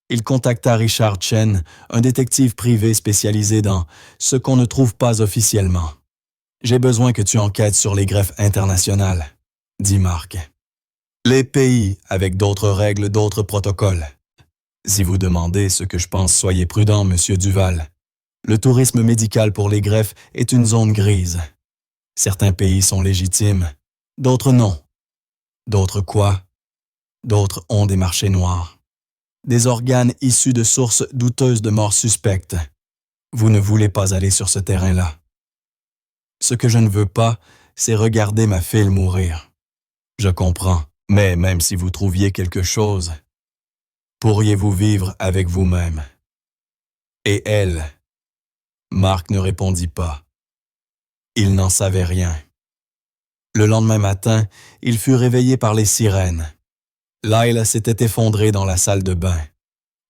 Il contacta Richard Chen, un détective privé spécialisé dans ce qu'on ne trouve pas officiellement. J'ai besoin que tu enquêtes sur les greffes internationales, dit Mark. Les pays avec d'autres règles, d'autres protocoles. Si vous demandez ce que je pense, soyez prudent, Monsieur Duval. Le tourisme médical pour les greffes est une zone grise. Certains pays sont légitimes, d'autres non. D'autres quoi? D'autres ont des marchés noirs. Des organes issus de sources douteuses de morts suspectes. Vous ne voulez pas aller sur ce terrain-là. Ce que je ne veux pas, c'est regarder ma fille mourir. Je comprends, mais même si vous trouviez quelque chose, pourriez-vous vivre avec vous-même? Et elle? Mark ne répondit pas. Il n'en savait rien. Le lendemain matin, il fut réveillé par les sirènes. Lyle s'était effondré dans la salle de bain.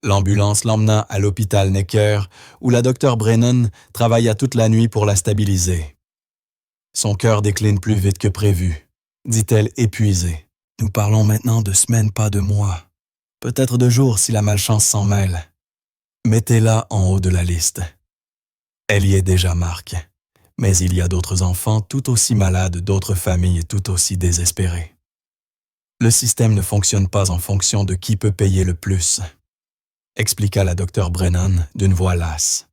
L'ambulance l'emmena à l'hôpital Necker, où la docteure Brennan travailla toute la nuit pour la stabiliser. Son cœur décline plus vite que prévu, dit-elle épuisée. Nous parlons maintenant de semaines, pas de mois. Peut-être de jours si la malchance s'en mêle. Mettez-la en haut de la liste. Elle y est déjà, Marc. Mais il y a d'autres enfants tout aussi malades, d'autres familles tout aussi désespérées. Le système ne fonctionne pas en fonction de qui peut payer le plus, expliqua la docteure Brennan d'une voix lasse.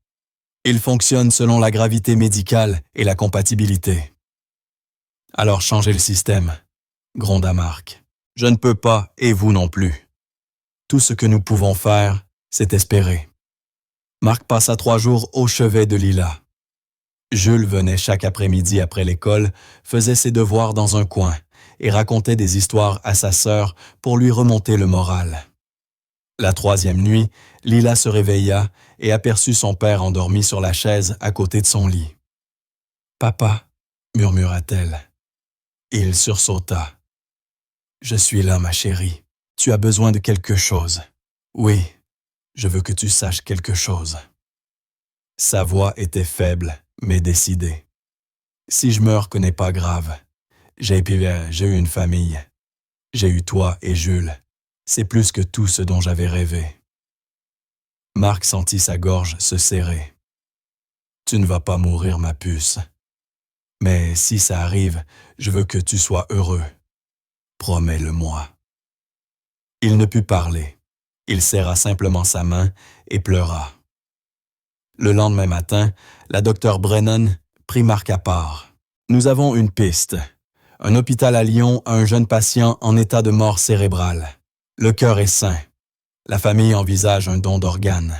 Il fonctionne selon la gravité médicale et la compatibilité. Alors changez le système, gronda Marc. Je ne peux pas, et vous non plus. Tout ce que nous pouvons faire, c'est espérer. Marc passa 3 jours au chevet de Lila. Jules venait chaque après-midi après l'école, faisait ses devoirs dans un coin et racontait des histoires à sa sœur pour lui remonter le moral. La 3e nuit, Lila se réveilla et aperçut son père endormi sur la chaise à côté de son lit. « Papa, » murmura-t-elle. Il sursauta. « Je suis là, ma chérie. Tu as besoin de quelque chose. Oui, je veux que tu saches quelque chose. » Sa voix était faible, mais décidée. « Si je meurs, que n'est pas grave. J'ai eu une famille. J'ai eu toi et Jules. C'est plus que tout ce dont j'avais rêvé. » Marc sentit sa gorge se serrer. « Tu ne vas pas mourir, ma puce. Mais si ça arrive, je veux que tu sois heureux. Promets-le-moi. » Il ne put parler. Il serra simplement sa main et pleura. Le lendemain matin, la docteure Brennan prit Marc à part. « Nous avons une piste. Un hôpital à Lyon a un jeune patient en état de mort cérébrale. Le cœur est sain. La famille envisage un don d'organes.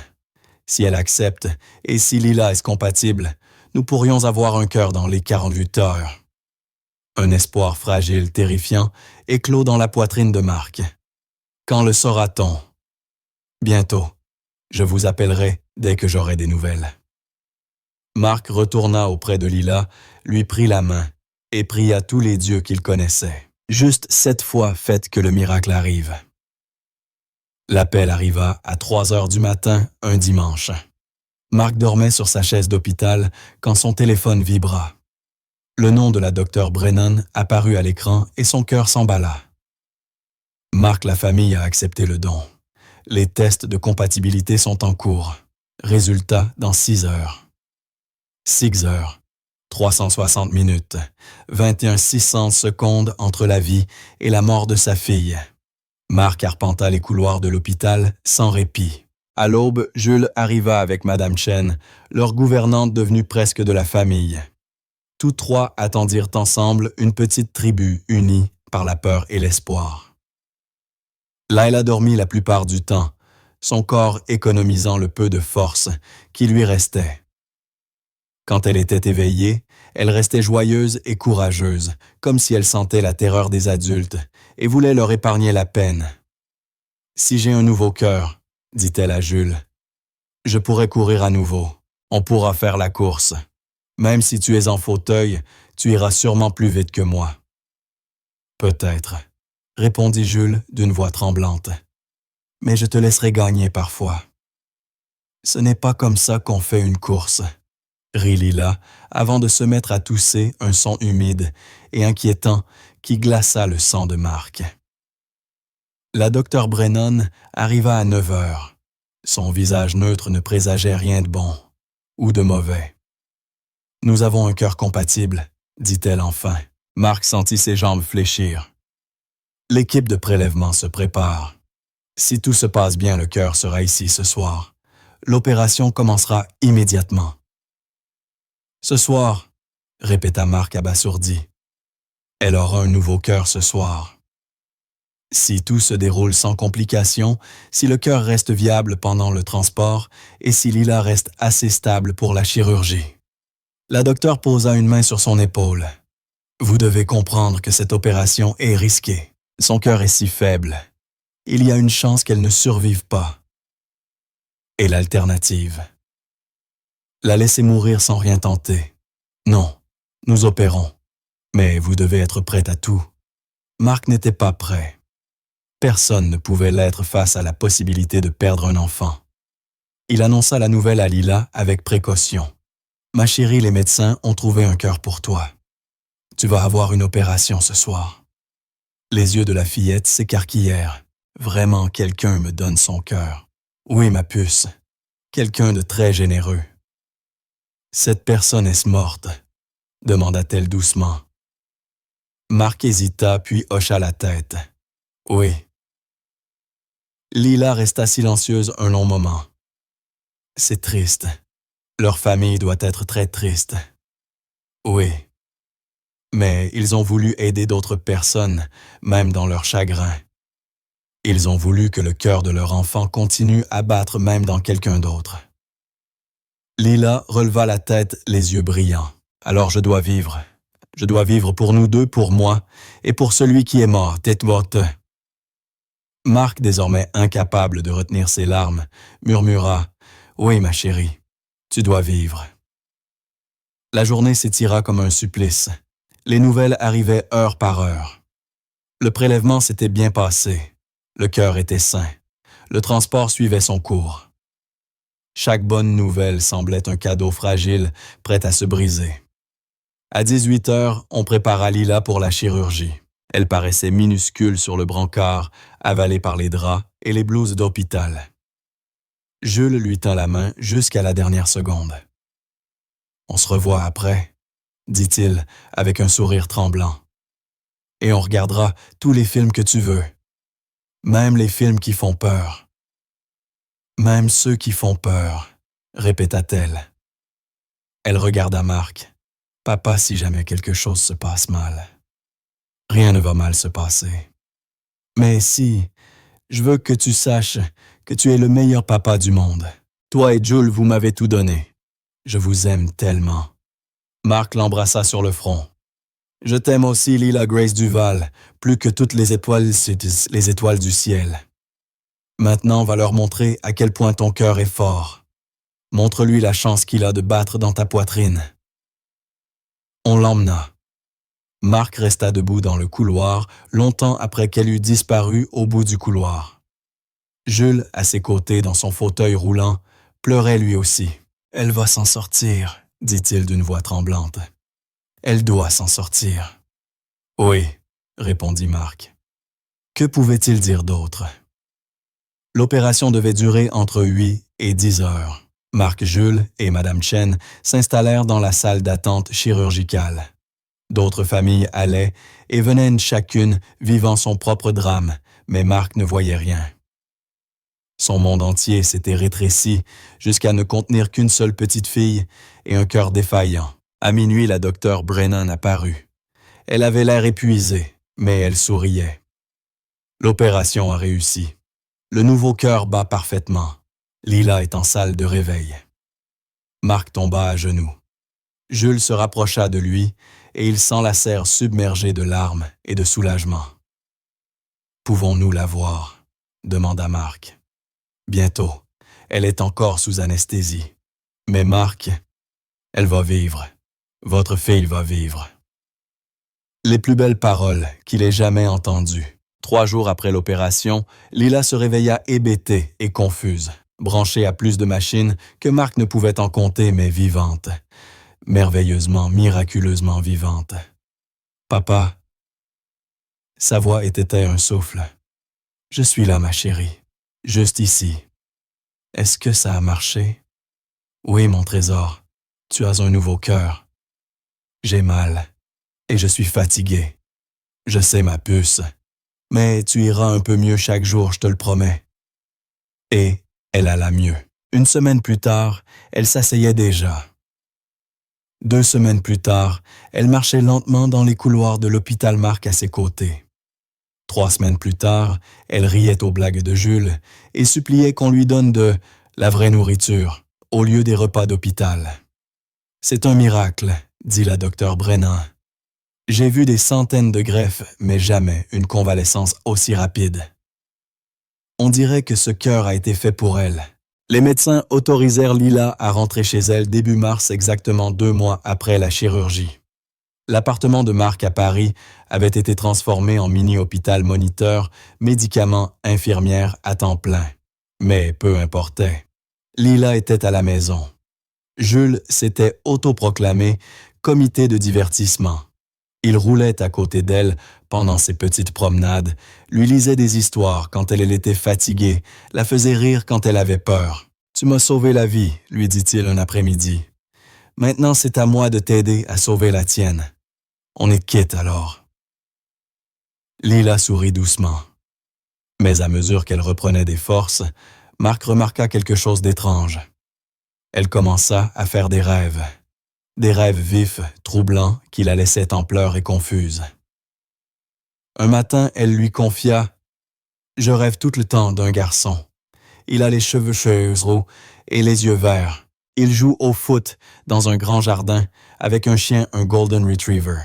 Si elle accepte et si Lila est compatible, nous pourrions avoir un cœur dans les 48 heures. » Un espoir fragile, terrifiant, éclot dans la poitrine de Marc. « Quand le saura-t-on? » « Bientôt. Je vous appellerai dès que j'aurai des nouvelles. » Marc retourna auprès de Lila, lui prit la main et pria tous les dieux qu'il connaissait. Juste cette fois, faites que le miracle arrive. L'appel arriva à 3 heures du matin, un dimanche. Marc dormait sur sa chaise d'hôpital quand son téléphone vibra. Le nom de la docteure Brennan apparut à l'écran et son cœur s'emballa. Marc, la famille a accepté le don. Les tests de compatibilité sont en cours. Résultat dans 6 heures. 6 heures, 360 minutes, 21 600 secondes entre la vie et la mort de sa fille. Marc arpenta les couloirs de l'hôpital sans répit. À l'aube, Jules arriva avec Madame Chen, leur gouvernante devenue presque de la famille. Tous 3 attendirent ensemble une petite tribu unie par la peur et l'espoir. Lila dormit la plupart du temps, son corps économisant le peu de force qui lui restait. Quand elle était éveillée, elle restait joyeuse et courageuse, comme si elle sentait la terreur des adultes et voulait leur épargner la peine. « Si j'ai un nouveau cœur, » dit-elle à Jules, « je pourrai courir à nouveau. On pourra faire la course. Même si tu es en fauteuil, tu iras sûrement plus vite que moi. » « Peut-être, » répondit Jules d'une voix tremblante. « Mais je te laisserai gagner parfois. » « Ce n'est pas comme ça qu'on fait une course. » Rit Lila, avant de se mettre à tousser un son humide et inquiétant qui glaça le sang de Marc. La docteure Brennan arriva à 9 heures. Son visage neutre ne présageait rien de bon ou de mauvais. « Nous avons un cœur compatible, » dit-elle enfin. Marc sentit ses jambes fléchir. L'équipe de prélèvement se prépare. Si tout se passe bien, le cœur sera ici ce soir. L'opération commencera immédiatement. Ce soir, répéta Marc abasourdi. Elle aura un nouveau cœur ce soir. Si tout se déroule sans complications, si le cœur reste viable pendant le transport et si Lila reste assez stable pour la chirurgie. La docteure posa une main sur son épaule. Vous devez comprendre que cette opération est risquée. Son cœur est si faible. Il y a une chance qu'elle ne survive pas. Et l'alternative? La laisser mourir sans rien tenter. Non, nous opérons. Mais vous devez être prête à tout. Marc n'était pas prêt. Personne ne pouvait l'être face à la possibilité de perdre un enfant. Il annonça la nouvelle à Lila avec précaution. « Ma chérie, les médecins ont trouvé un cœur pour toi. Tu vas avoir une opération ce soir. » Les yeux de la fillette s'écarquillèrent. « Vraiment, quelqu'un me donne son cœur. Oui, ma puce, quelqu'un de très généreux. »« Cette personne est morte ?» demanda-t-elle doucement. Marc hésita puis hocha la tête. « Oui. » Lila resta silencieuse un long moment. « C'est triste. Leur famille doit être très triste. » « Oui. Mais ils ont voulu aider d'autres personnes, même dans leur chagrin. Ils ont voulu que le cœur de leur enfant continue à battre même dans quelqu'un d'autre. » Lila releva la tête, les yeux brillants. « Alors je dois vivre. Je dois vivre pour nous deux, pour moi, et pour celui qui est mort, Tetworth. » Marc, désormais incapable de retenir ses larmes, murmura « Oui, ma chérie, tu dois vivre. » La journée s'étira comme un supplice. Les nouvelles arrivaient heure par heure. Le prélèvement s'était bien passé. Le cœur était sain. Le transport suivait son cours. Chaque bonne nouvelle semblait un cadeau fragile, prêt à se briser. À 18 heures, on prépara Lila pour la chirurgie. Elle paraissait minuscule sur le brancard, avalée par les draps et les blouses d'hôpital. Jules lui tint la main jusqu'à la dernière seconde. « On se revoit après, » dit-il avec un sourire tremblant. « Et on regardera tous les films que tu veux, même les films qui font peur. »« Même ceux qui font peur, » répéta-t-elle. Elle regarda Marc. « Papa, si jamais quelque chose se passe mal. » « Rien ne va mal se passer. Mais si, je veux que tu saches que tu es le meilleur papa du monde. Toi et Jules, vous m'avez tout donné. Je vous aime tellement. » Marc l'embrassa sur le front. « Je t'aime aussi, Lila Grace Duval, plus que toutes les étoiles du ciel. Maintenant, va leur montrer à quel point ton cœur est fort. Montre-lui la chance qu'il a de battre dans ta poitrine. » On l'emmena. Marc resta debout dans le couloir longtemps après qu'elle eut disparu au bout du couloir. Jules, à ses côtés dans son fauteuil roulant, pleurait lui aussi. « Elle va s'en sortir, » dit-il d'une voix tremblante. « Elle doit s'en sortir. »« Oui, » répondit Marc. Que pouvait-il dire d'autre? L'opération devait durer entre 8 et 10 heures. Marc, Jules et Madame Chen s'installèrent dans la salle d'attente chirurgicale. D'autres familles allaient et venaient chacune vivant son propre drame, mais Marc ne voyait rien. Son monde entier s'était rétréci jusqu'à ne contenir qu'une seule petite fille et un cœur défaillant. À minuit, la docteure Brennan apparut. Elle avait l'air épuisée, mais elle souriait. L'opération a réussi. Le nouveau cœur bat parfaitement. Lila est en salle de réveil. Marc tomba à genoux. Jules se rapprocha de lui et ils s'enlacèrent submergés de larmes et de soulagement. « Pouvons-nous la voir ?» demanda Marc. « Bientôt. Elle est encore sous anesthésie. Mais Marc, elle va vivre. Votre fille va vivre. » Les plus belles paroles qu'il ait jamais entendues. 3 jours après l'opération, Lila se réveilla hébétée et confuse, branchée à plus de machines que Marc ne pouvait en compter, mais vivante. Merveilleusement, miraculeusement vivante. « Papa !» Sa voix était un souffle. « Je suis là, ma chérie, juste ici. Est-ce que ça a marché? » « Oui, mon trésor, tu as un nouveau cœur. J'ai mal. Et je suis fatigué. Je sais, ma puce. Mais tu iras un peu mieux chaque jour, je te le promets. Et elle alla mieux. Une semaine plus tard, elle s'asseyait déjà. 2 semaines plus tard, elle marchait lentement dans les couloirs de l'hôpital Marc à ses côtés. 3 semaines plus tard, elle riait aux blagues de Jules et suppliait qu'on lui donne de la vraie nourriture au lieu des repas d'hôpital. C'est un miracle, dit la docteure Brennan. J'ai vu des centaines de greffes, mais jamais une convalescence aussi rapide. On dirait que ce cœur a été fait pour elle. Les médecins autorisèrent Lila à rentrer chez elle début mars, exactement 2 mois après la chirurgie. L'appartement de Marc à Paris avait été transformé en mini-hôpital moniteur, médicaments, infirmière à temps plein. Mais peu importait. Lila était à la maison. Jules s'était autoproclamé comité de divertissement. Il roulait à côté d'elle pendant ses petites promenades, lui lisait des histoires quand elle était fatiguée, la faisait rire quand elle avait peur. « Tu m'as sauvé la vie », lui dit-il un après-midi. « Maintenant, c'est à moi de t'aider à sauver la tienne. On est quitte alors. » Lila sourit doucement. Mais à mesure qu'elle reprenait des forces, Marc remarqua quelque chose d'étrange. Elle commença à faire des rêves. Des rêves vifs, troublants, qui la laissaient en pleurs et confuse. Un matin, elle lui confia « Je rêve tout le temps d'un garçon. Il a les cheveux cheveux et les yeux verts. Il joue au foot dans un grand jardin avec un chien, un Golden Retriever.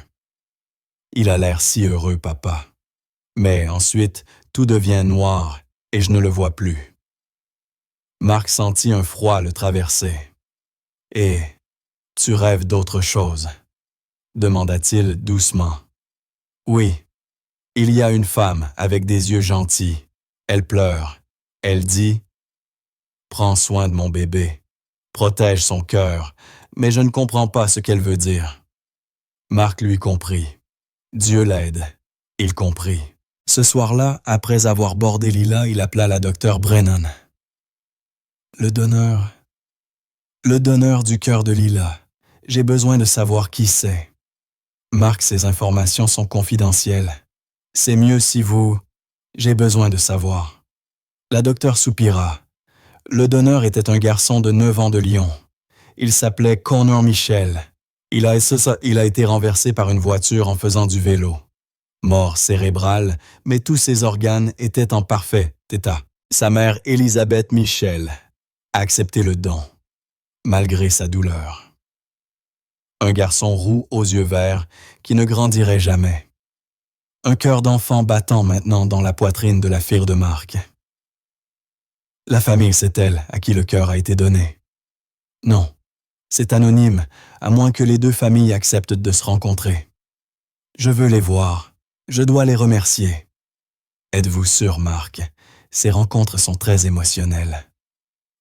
Il a l'air si heureux, papa. Mais ensuite, tout devient noir et je ne le vois plus. » Marc sentit un froid le traverser. « Et tu rêves d'autre chose ?» demanda-t-il doucement. « Oui, il y a une femme avec des yeux gentils. Elle pleure. Elle dit « Prends soin de mon bébé. Protège son cœur. » Mais je ne comprends pas ce qu'elle veut dire. Marc lui comprit. Dieu l'aide. Il comprit. Ce soir-là, après avoir bordé Lila, il appela la docteure Brennan. « Le donneur du cœur de Lila. J'ai besoin de savoir qui c'est. » Marc, ces informations sont confidentielles. C'est mieux si vous... J'ai besoin de savoir. La docteure soupira. Le donneur était un garçon de 9 ans de Lyon. Il s'appelait Connor Michel. Il a été renversé par une voiture en faisant du vélo. Mort cérébrale, mais tous ses organes étaient en parfait état. Sa mère, Elisabeth Michel, a accepté le don, malgré sa douleur. Un garçon roux aux yeux verts qui ne grandirait jamais. Un cœur d'enfant battant maintenant dans la poitrine de la fille de Marc. La famille, c'est elle à qui le cœur a été donné. Non, c'est anonyme, à moins que les deux familles acceptent de se rencontrer. Je veux les voir, je dois les remercier. Êtes-vous sûr, Marc? Ces rencontres sont très émotionnelles.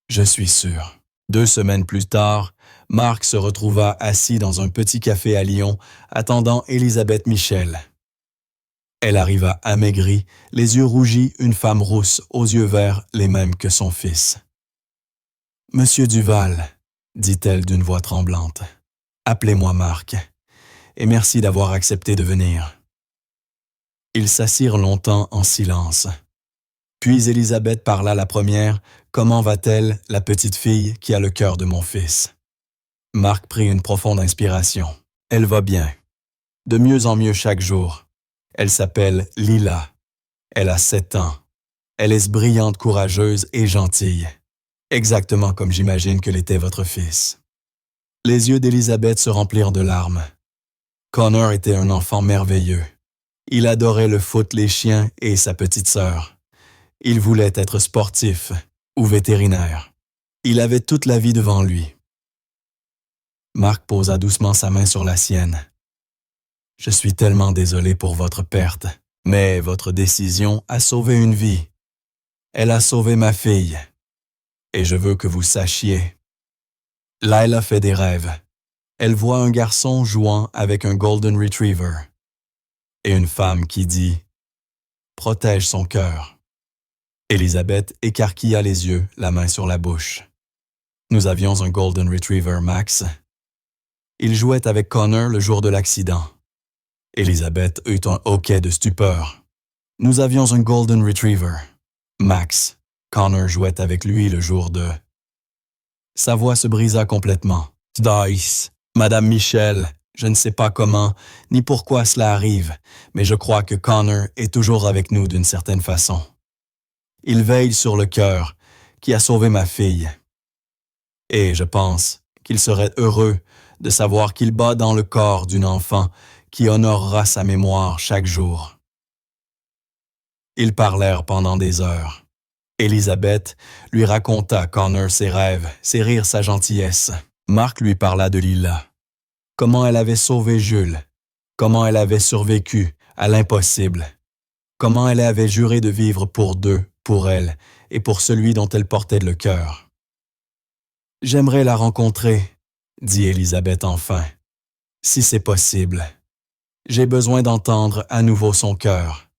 Je suis sûr. 2 semaines plus tard, Marc se retrouva assis dans un petit café à Lyon, attendant Elisabeth Michel. Elle arriva amaigrie, les yeux rougis, une femme rousse, aux yeux verts, les mêmes que son fils. « Monsieur Duval, » dit-elle d'une voix tremblante, « appelez-moi Marc, et merci d'avoir accepté de venir. » Ils s'assirent longtemps en silence. Puis Elisabeth parla la première. « Comment va-t-elle, la petite fille qui a le cœur de mon fils? » Marc prit une profonde inspiration. « Elle va bien. De mieux en mieux chaque jour. Elle s'appelle Lila. Elle a 7 ans. Elle est brillante, courageuse et gentille. Exactement comme j'imagine que l'était votre fils. » Les yeux d'Elisabeth se remplirent de larmes. Connor était un enfant merveilleux. Il adorait le foot, les chiens et sa petite sœur. Il voulait être sportif ou vétérinaire. Il avait toute la vie devant lui. Marc posa doucement sa main sur la sienne. « Je suis tellement désolé pour votre perte, mais votre décision a sauvé une vie. Elle a sauvé ma fille. Et je veux que vous sachiez. Lila fait des rêves. Elle voit un garçon jouant avec un Golden Retriever. Et une femme qui dit « Protège son cœur. » Elisabeth écarquilla les yeux, la main sur la bouche. Nous avions un Golden Retriever, Max. Il jouait avec Connor le jour de l'accident. Elizabeth eut un hoquet de stupeur. Nous avions un Golden Retriever. Max. Connor jouait avec lui le jour de... Sa voix se brisa complètement. Dice, Madame Michel, je ne sais pas comment, ni pourquoi cela arrive, mais je crois que Connor est toujours avec nous d'une certaine façon. Il veille sur le cœur, qui a sauvé ma fille. Et je pense qu'il serait heureux de savoir qu'il bat dans le corps d'une enfant qui honorera sa mémoire chaque jour. Ils parlèrent pendant des heures. Elizabeth lui raconta Connor ses rêves, ses rires, sa gentillesse. Marc lui parla de Lila. Comment elle avait sauvé Jules. Comment elle avait survécu à l'impossible. Comment elle avait juré de vivre pour deux, pour elle, et pour celui dont elle portait le cœur. « J'aimerais la rencontrer, » dit Elizabeth enfin, « si c'est possible. J'ai besoin d'entendre à nouveau son cœur,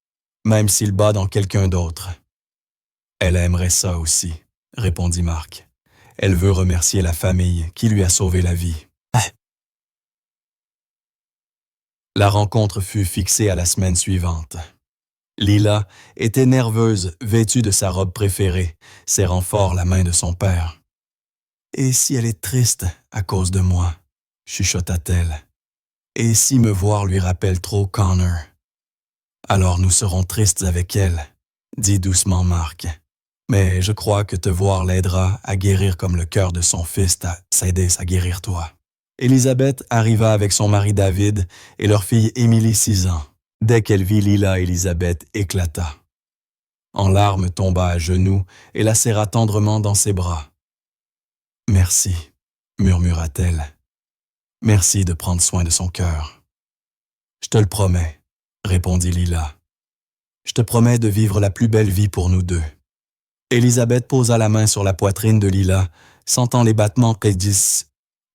même s'il bat dans quelqu'un d'autre. » Elle aimerait ça aussi, répondit Marc. Elle veut remercier la famille qui lui a sauvé la vie. La rencontre fut fixée à la semaine suivante. Lila était nerveuse, vêtue de sa robe préférée, serrant fort la main de son père. « Et si elle est triste à cause de moi? » chuchota-t-elle. « Et si me voir lui rappelle trop Connor? »« Alors nous serons tristes avec elle, » dit doucement Marc. « Mais je crois que te voir l'aidera à guérir comme le cœur de son fils t'a aidé à guérir toi. » Elizabeth arriva avec son mari David et leur fille Émilie 6 ans. Dès qu'elle vit Lila, Elizabeth éclata. En larmes, tomba à genoux et la serra tendrement dans ses bras. « Merci, » murmura-t-elle. « Merci de prendre soin de son cœur. »« Je te le promets, » répondit Lila. « Je te promets de vivre la plus belle vie pour nous deux. » Elizabeth posa la main sur la poitrine de Lila, sentant les battements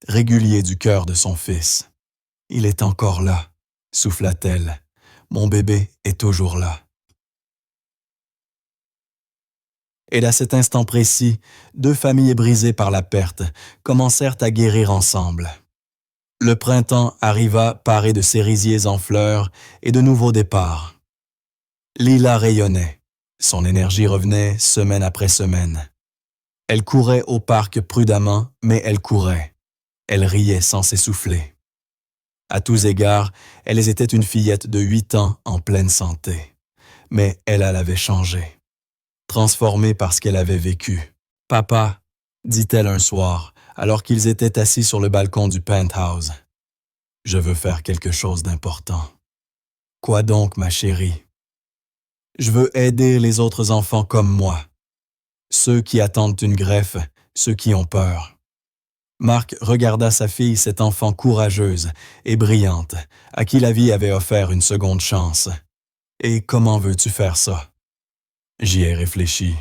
réguliers du cœur de son fils. « Il est encore là, » souffla-t-elle. « Mon bébé est toujours là. » Et à cet instant précis, deux familles brisées par la perte commencèrent à guérir ensemble. Le printemps arriva paré de cerisiers en fleurs et de nouveaux départs. Lila rayonnait. Son énergie revenait semaine après semaine. Elle courait au parc prudemment, mais elle courait. Elle riait sans s'essouffler. À tous égards, elle était une fillette de 8 ans en pleine santé. Mais elle avait changé. Transformée par ce qu'elle avait vécu. « Papa, » dit-elle un soir, alors qu'ils étaient assis sur le balcon du penthouse. « Je veux faire quelque chose d'important. »« Quoi donc, ma chérie? »« Je veux aider les autres enfants comme moi. Ceux qui attendent une greffe, ceux qui ont peur. » Marc regarda sa fille, cette enfant courageuse et brillante, à qui la vie avait offert une seconde chance. « Et comment veux-tu faire ça? » « J'y ai réfléchi.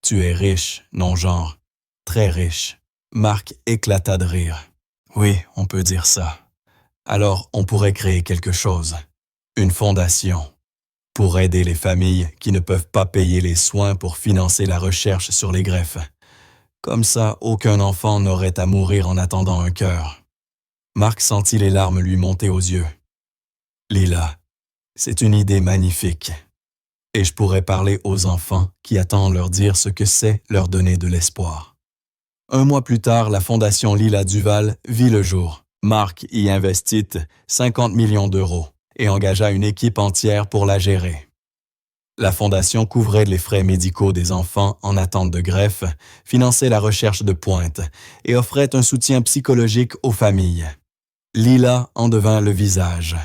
Tu es riche, non genre, très riche. » Marc éclata de rire. « Oui, on peut dire ça. Alors on pourrait créer quelque chose, une fondation, pour aider les familles qui ne peuvent pas payer les soins pour financer la recherche sur les greffes. Comme ça, aucun enfant n'aurait à mourir en attendant un cœur. » Marc sentit les larmes lui monter aux yeux. « Lila, c'est une idée magnifique. Et je pourrais parler aux enfants qui attendent leur dire ce que c'est leur donner de l'espoir. » 1 mois plus tard, la Fondation Lila Duval vit le jour. Marc y investit 50 millions d'euros et engagea une équipe entière pour la gérer. La Fondation couvrait les frais médicaux des enfants en attente de greffe, finançait la recherche de pointe et offrait un soutien psychologique aux familles. Lila en devint le visage.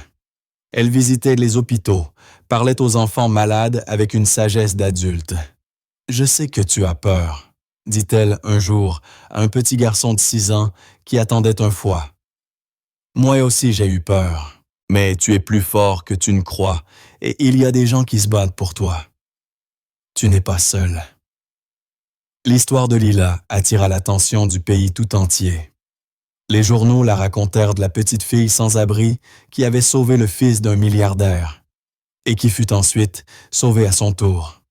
Elle visitait les hôpitaux, parlait aux enfants malades avec une sagesse d'adulte. « Je sais que tu as peur, » dit-elle un jour à un petit garçon de 6 ans qui attendait un foie. « Moi aussi j'ai eu peur, mais tu es plus fort que tu ne crois et il y a des gens qui se battent pour toi. Tu n'es pas seul. » L'histoire de Lila attira l'attention du pays tout entier. Les journaux la racontèrent de la petite fille sans abri qui avait sauvé le fils d'un milliardaire et qui fut ensuite sauvée à son tour.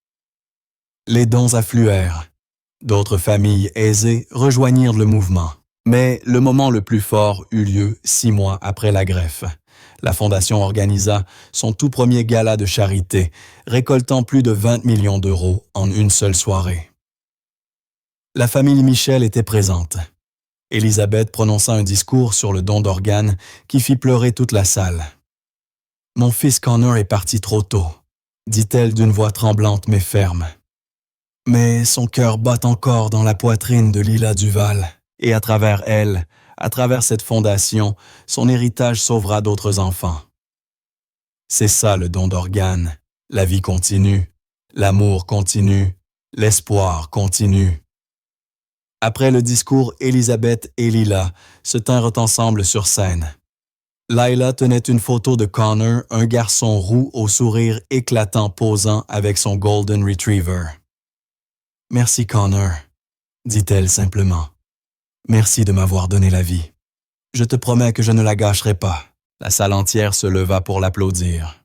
Les dons affluèrent. D'autres familles aisées rejoignirent le mouvement. Mais le moment le plus fort eut lieu 6 mois après la greffe. La Fondation organisa son tout premier gala de charité, récoltant plus de 20 millions d'euros en une seule soirée. La famille Michel était présente. Elisabeth prononça un discours sur le don d'organes qui fit pleurer toute la salle. « Mon fils Connor est parti trop tôt », dit-elle d'une voix tremblante mais ferme. Mais son cœur bat encore dans la poitrine de Lila Duval, et à travers elle, à travers cette fondation, son héritage sauvera d'autres enfants. C'est ça le don d'organes. La vie continue, l'amour continue, l'espoir continue. Après le discours, Elisabeth et Lila se tinrent ensemble sur scène. Lila tenait une photo de Connor, un garçon roux au sourire éclatant posant avec son Golden Retriever. « Merci Connor, dit-elle simplement. Merci de m'avoir donné la vie. Je te promets que je ne la gâcherai pas. » La salle entière se leva pour l'applaudir.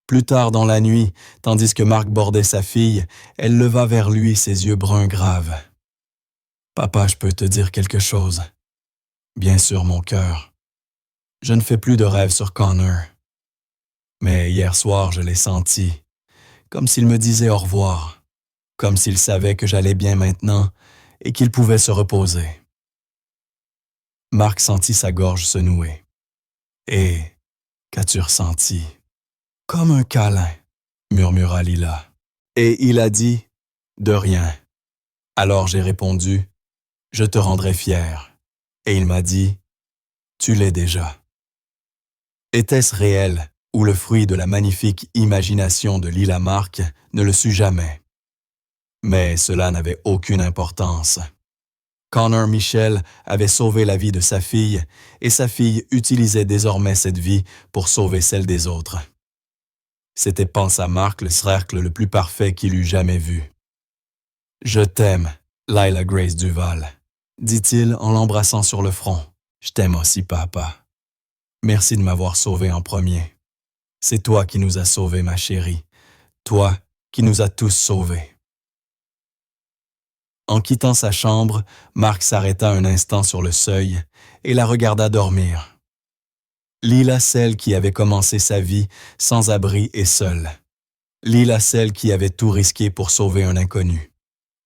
Plus tard dans la nuit, tandis que Marc bordait sa fille, elle leva vers lui ses yeux bruns graves. « Papa, je peux te dire quelque chose. Bien sûr, mon cœur. Je ne fais plus de rêves sur Connor. Mais hier soir, je l'ai senti, comme s'il me disait au revoir, comme s'il savait que j'allais bien maintenant et qu'il pouvait se reposer. » Marc sentit sa gorge se nouer. « Et qu'as-tu ressenti? »« Comme un câlin, » murmura Lila. Et il a dit, « De rien. » Alors j'ai répondu, « Je te rendrai fier. » Et il m'a dit, « Tu l'es déjà. » Était-ce réel ou le fruit de la magnifique imagination de Lila Marc ne le sut jamais. Mais cela n'avait aucune importance. Connor Michel avait sauvé la vie de sa fille et sa fille utilisait désormais cette vie pour sauver celle des autres. C'était, pensa Marc, le cercle le plus parfait qu'il eût jamais vu. « Je t'aime, Lila Grace Duval, » dit-il en l'embrassant sur le front. « Je t'aime aussi, papa. Merci de m'avoir sauvé en premier. C'est toi qui nous as sauvés, ma chérie. Toi qui nous as tous sauvés. » En quittant sa chambre, Marc s'arrêta un instant sur le seuil et la regarda dormir. Lila, celle qui avait commencé sa vie sans abri et seule. Lila, celle qui avait tout risqué pour sauver un inconnu.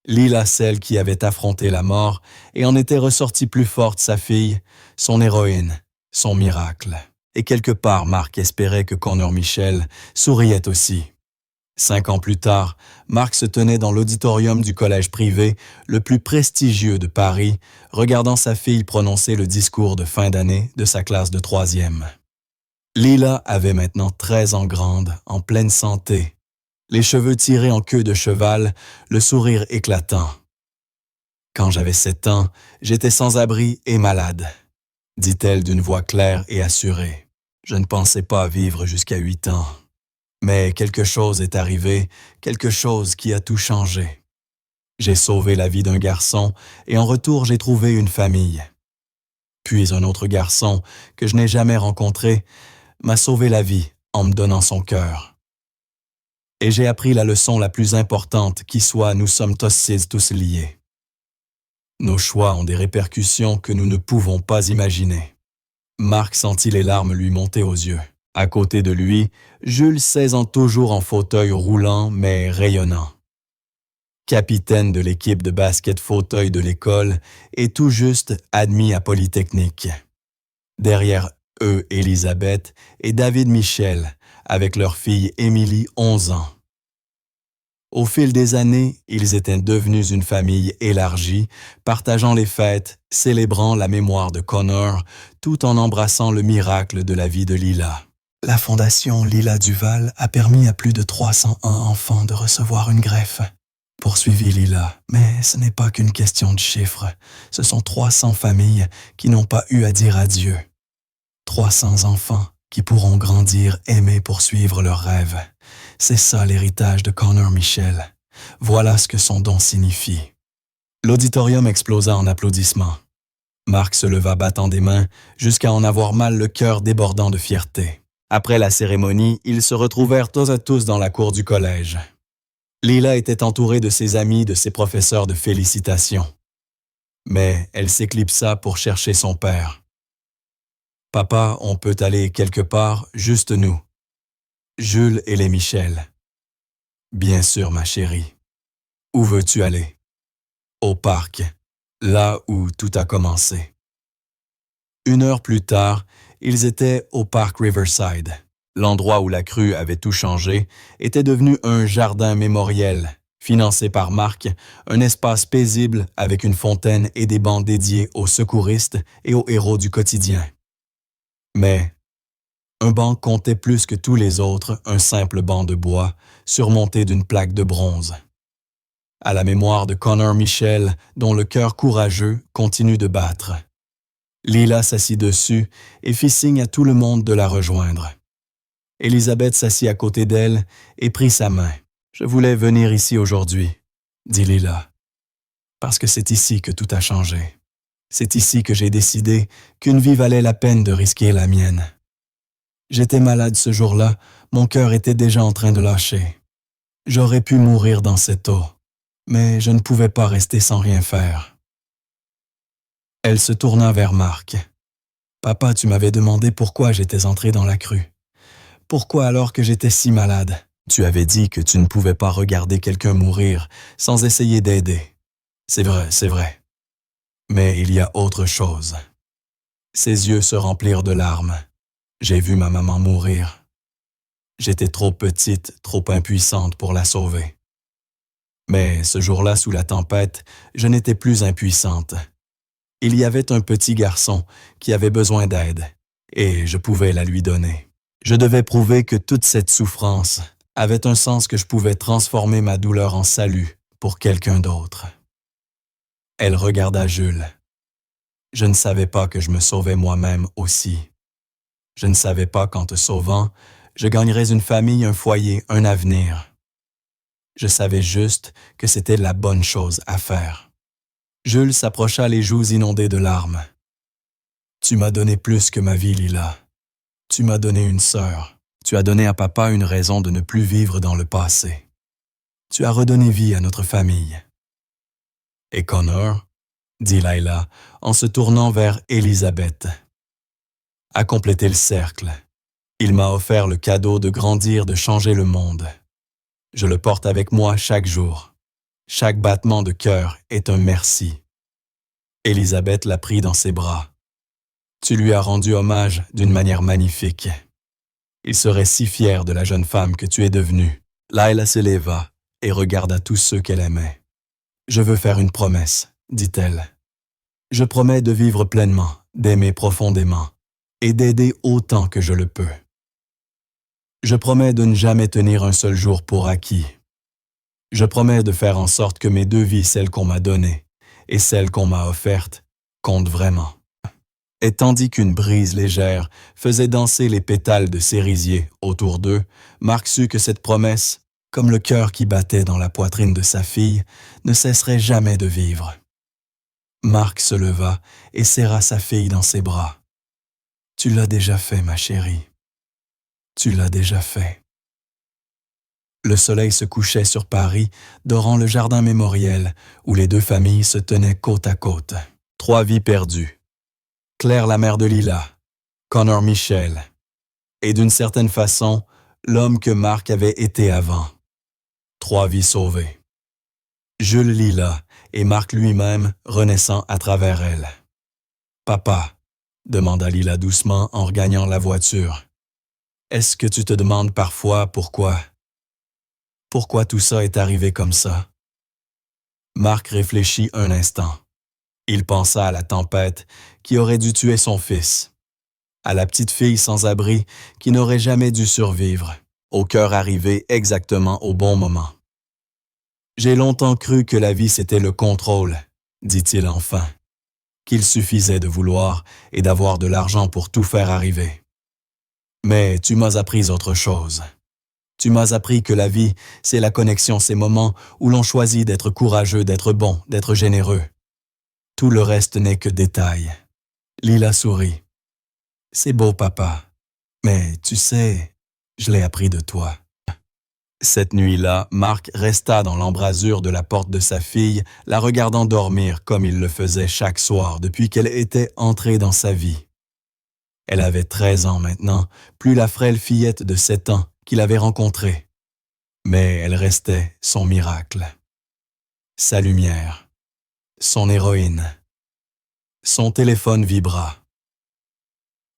Lila, celle qui avait affronté la mort et en était ressortie plus forte, sa fille, son héroïne, son miracle. Et quelque part, Marc espérait que Connor Michel souriait aussi. 5 ans plus tard, Marc se tenait dans l'auditorium du collège privé le plus prestigieux de Paris, regardant sa fille prononcer le discours de fin d'année de sa classe de 3e. Lila avait maintenant 13 ans grande, en pleine santé, les cheveux tirés en queue de cheval, le sourire éclatant. « Quand j'avais 7 ans, j'étais sans abri et malade, » dit-elle d'une voix claire et assurée. « Je ne pensais pas vivre jusqu'à 8 ans. » Mais quelque chose est arrivé, quelque chose qui a tout changé. J'ai sauvé la vie d'un garçon et en retour j'ai trouvé une famille. Puis un autre garçon, que je n'ai jamais rencontré, m'a sauvé la vie en me donnant son cœur. Et j'ai appris la leçon la plus importante qui soit, nous sommes tous liés. Nos choix ont des répercussions que nous ne pouvons pas imaginer. Marc sentit les larmes lui monter aux yeux. À côté de lui, Jules 16 ans toujours en fauteuil roulant mais rayonnant. Capitaine de l'équipe de basket fauteuil de l'école et tout juste admis à Polytechnique. Derrière eux, Elisabeth et David Michel, avec leur fille Émilie, 11 ans. Au fil des années, ils étaient devenus une famille élargie, partageant les fêtes, célébrant la mémoire de Connor, tout en embrassant le miracle de la vie de Lila. La Fondation Lila Duval a permis à plus de 301 enfants de recevoir une greffe. Poursuivit Lila, mais ce n'est pas qu'une question de chiffres. Ce sont 300 familles qui n'ont pas eu à dire adieu. 300 enfants qui pourront grandir, aimer, poursuivre leurs rêves. C'est ça l'héritage de Connor Michel. Voilà ce que son don signifie. L'auditorium explosa en applaudissements. Marc se leva battant des mains jusqu'à en avoir mal le cœur débordant de fierté. Après la cérémonie, ils se retrouvèrent tous à tous dans la cour du collège. Lila était entourée de ses amis, de ses professeurs de félicitations. Mais elle s'éclipsa pour chercher son père. Papa, on peut aller quelque part, juste nous. Jules et les Michel. Bien sûr, ma chérie. Où veux-tu aller? Au parc, là où tout a commencé. 1 heure plus tard, ils étaient au parc Riverside. L'endroit où la crue avait tout changé était devenu un jardin mémoriel, financé par Marc, un espace paisible avec une fontaine et des bancs dédiés aux secouristes et aux héros du quotidien. Mais un banc comptait plus que tous les autres, un simple banc de bois surmonté d'une plaque de bronze. À la mémoire de Connor Michel, dont le cœur courageux continue de battre. Lila s'assit dessus et fit signe à tout le monde de la rejoindre. Élisabeth s'assit à côté d'elle et prit sa main. « Je voulais venir ici aujourd'hui, » dit Lila, « parce que c'est ici que tout a changé. C'est ici que j'ai décidé qu'une vie valait la peine de risquer la mienne. J'étais malade ce jour-là, mon cœur était déjà en train de lâcher. J'aurais pu mourir dans cette eau, mais je ne pouvais pas rester sans rien faire. » Elle se tourna vers Marc. « Papa, tu m'avais demandé pourquoi j'étais entré dans la crue. Pourquoi alors que j'étais si malade? Tu avais dit que tu ne pouvais pas regarder quelqu'un mourir sans essayer d'aider. C'est vrai. Mais il y a autre chose. » Ses yeux se remplirent de larmes. J'ai vu ma maman mourir. J'étais trop petite, trop impuissante pour la sauver. Mais ce jour-là, sous la tempête, je n'étais plus impuissante. Il y avait un petit garçon qui avait besoin d'aide, et je pouvais la lui donner. Je devais prouver que toute cette souffrance avait un sens, que je pouvais transformer ma douleur en salut pour quelqu'un d'autre. Elle regarda Jules. Je ne savais pas que je me sauvais moi-même aussi. Je ne savais pas qu'en te sauvant, je gagnerais une famille, un foyer, un avenir. Je savais juste que c'était la bonne chose à faire. Jules s'approcha, les joues inondées de larmes. « Tu m'as donné plus que ma vie, Lila. Tu m'as donné une sœur. Tu as donné à papa une raison de ne plus vivre dans le passé. Tu as redonné vie à notre famille. » « Et Connor, » dit Layla en se tournant vers Élisabeth, « a complété le cercle. Il m'a offert le cadeau de grandir, de changer le monde. Je le porte avec moi chaque jour. Chaque battement de cœur est un merci. » Élisabeth la prit dans ses bras. « Tu lui as rendu hommage d'une manière magnifique. Il serait si fier de la jeune femme que tu es devenue. » Layla s'éleva et regarda tous ceux qu'elle aimait. « Je veux faire une promesse, » dit-elle. « Je promets de vivre pleinement, d'aimer profondément et d'aider autant que je le peux. Je promets de ne jamais tenir un seul jour pour acquis. Je promets de faire en sorte que mes 2 vies, celles qu'on m'a données et celles qu'on m'a offertes, comptent vraiment. » Et tandis qu'une brise légère faisait danser les pétales de cerisier autour d'eux, Marc sut que cette promesse, comme le cœur qui battait dans la poitrine de sa fille, ne cesserait jamais de vivre. Marc se leva et serra sa fille dans ses bras. « Tu l'as déjà fait, ma chérie. Tu l'as déjà fait. » Le soleil se couchait sur Paris, dorant le jardin mémoriel où les 2 familles se tenaient côte à côte. 3 vies perdues. Claire, la mère de Lila, Connor Michel, et d'une certaine façon, l'homme que Marc avait été avant. 3 vies sauvées. Jules, Lila et Marc lui-même renaissant à travers elle. « Papa, » demanda Lila doucement en regagnant la voiture, « est-ce que tu te demandes parfois pourquoi tout ça est arrivé comme ça? » Marc réfléchit un instant. Il pensa à la tempête qui aurait dû tuer son fils, à la petite fille sans abri qui n'aurait jamais dû survivre, au cœur arrivé exactement au bon moment. « J'ai longtemps cru que la vie c'était le contrôle, » dit-il enfin, « qu'il suffisait de vouloir et d'avoir de l'argent pour tout faire arriver. Mais tu m'as appris autre chose. Tu m'as appris que la vie, c'est la connexion, ces moments où l'on choisit d'être courageux, d'être bon, d'être généreux. Tout le reste n'est que détail. » Lila sourit. « C'est beau, papa, mais tu sais, je l'ai appris de toi. » Cette nuit-là, Marc resta dans l'embrasure de la porte de sa fille, la regardant dormir comme il le faisait chaque soir depuis qu'elle était entrée dans sa vie. Elle avait 13 ans maintenant, plus la frêle fillette de 7 ans qu'il avait rencontrée. Mais elle restait son miracle. Sa lumière. Son héroïne. Son téléphone vibra.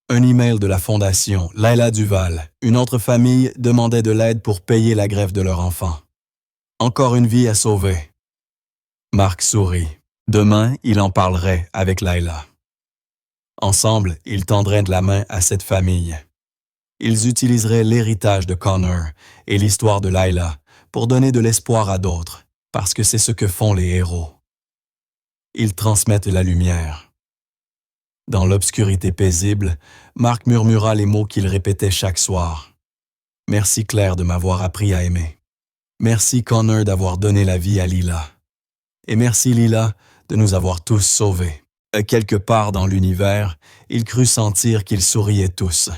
Un email de la fondation Laila Duval, une autre famille, demandait de l'aide pour payer la greffe de leur enfant. Encore une vie à sauver. Marc sourit. Demain, il en parlerait avec Laila. Ensemble, ils tendraient de la main à cette famille. Ils utiliseraient l'héritage de Connor et l'histoire de Laila pour donner de l'espoir à d'autres, parce que c'est ce que font les héros. Ils transmettent la lumière. Dans l'obscurité paisible, Marc murmura les mots qu'il répétait chaque soir. « Merci Claire de m'avoir appris à aimer. Merci Connor d'avoir donné la vie à Lila. Et merci Lila de nous avoir tous sauvés. » Quelque part dans l'univers, il crut sentir qu'ils souriaient tous.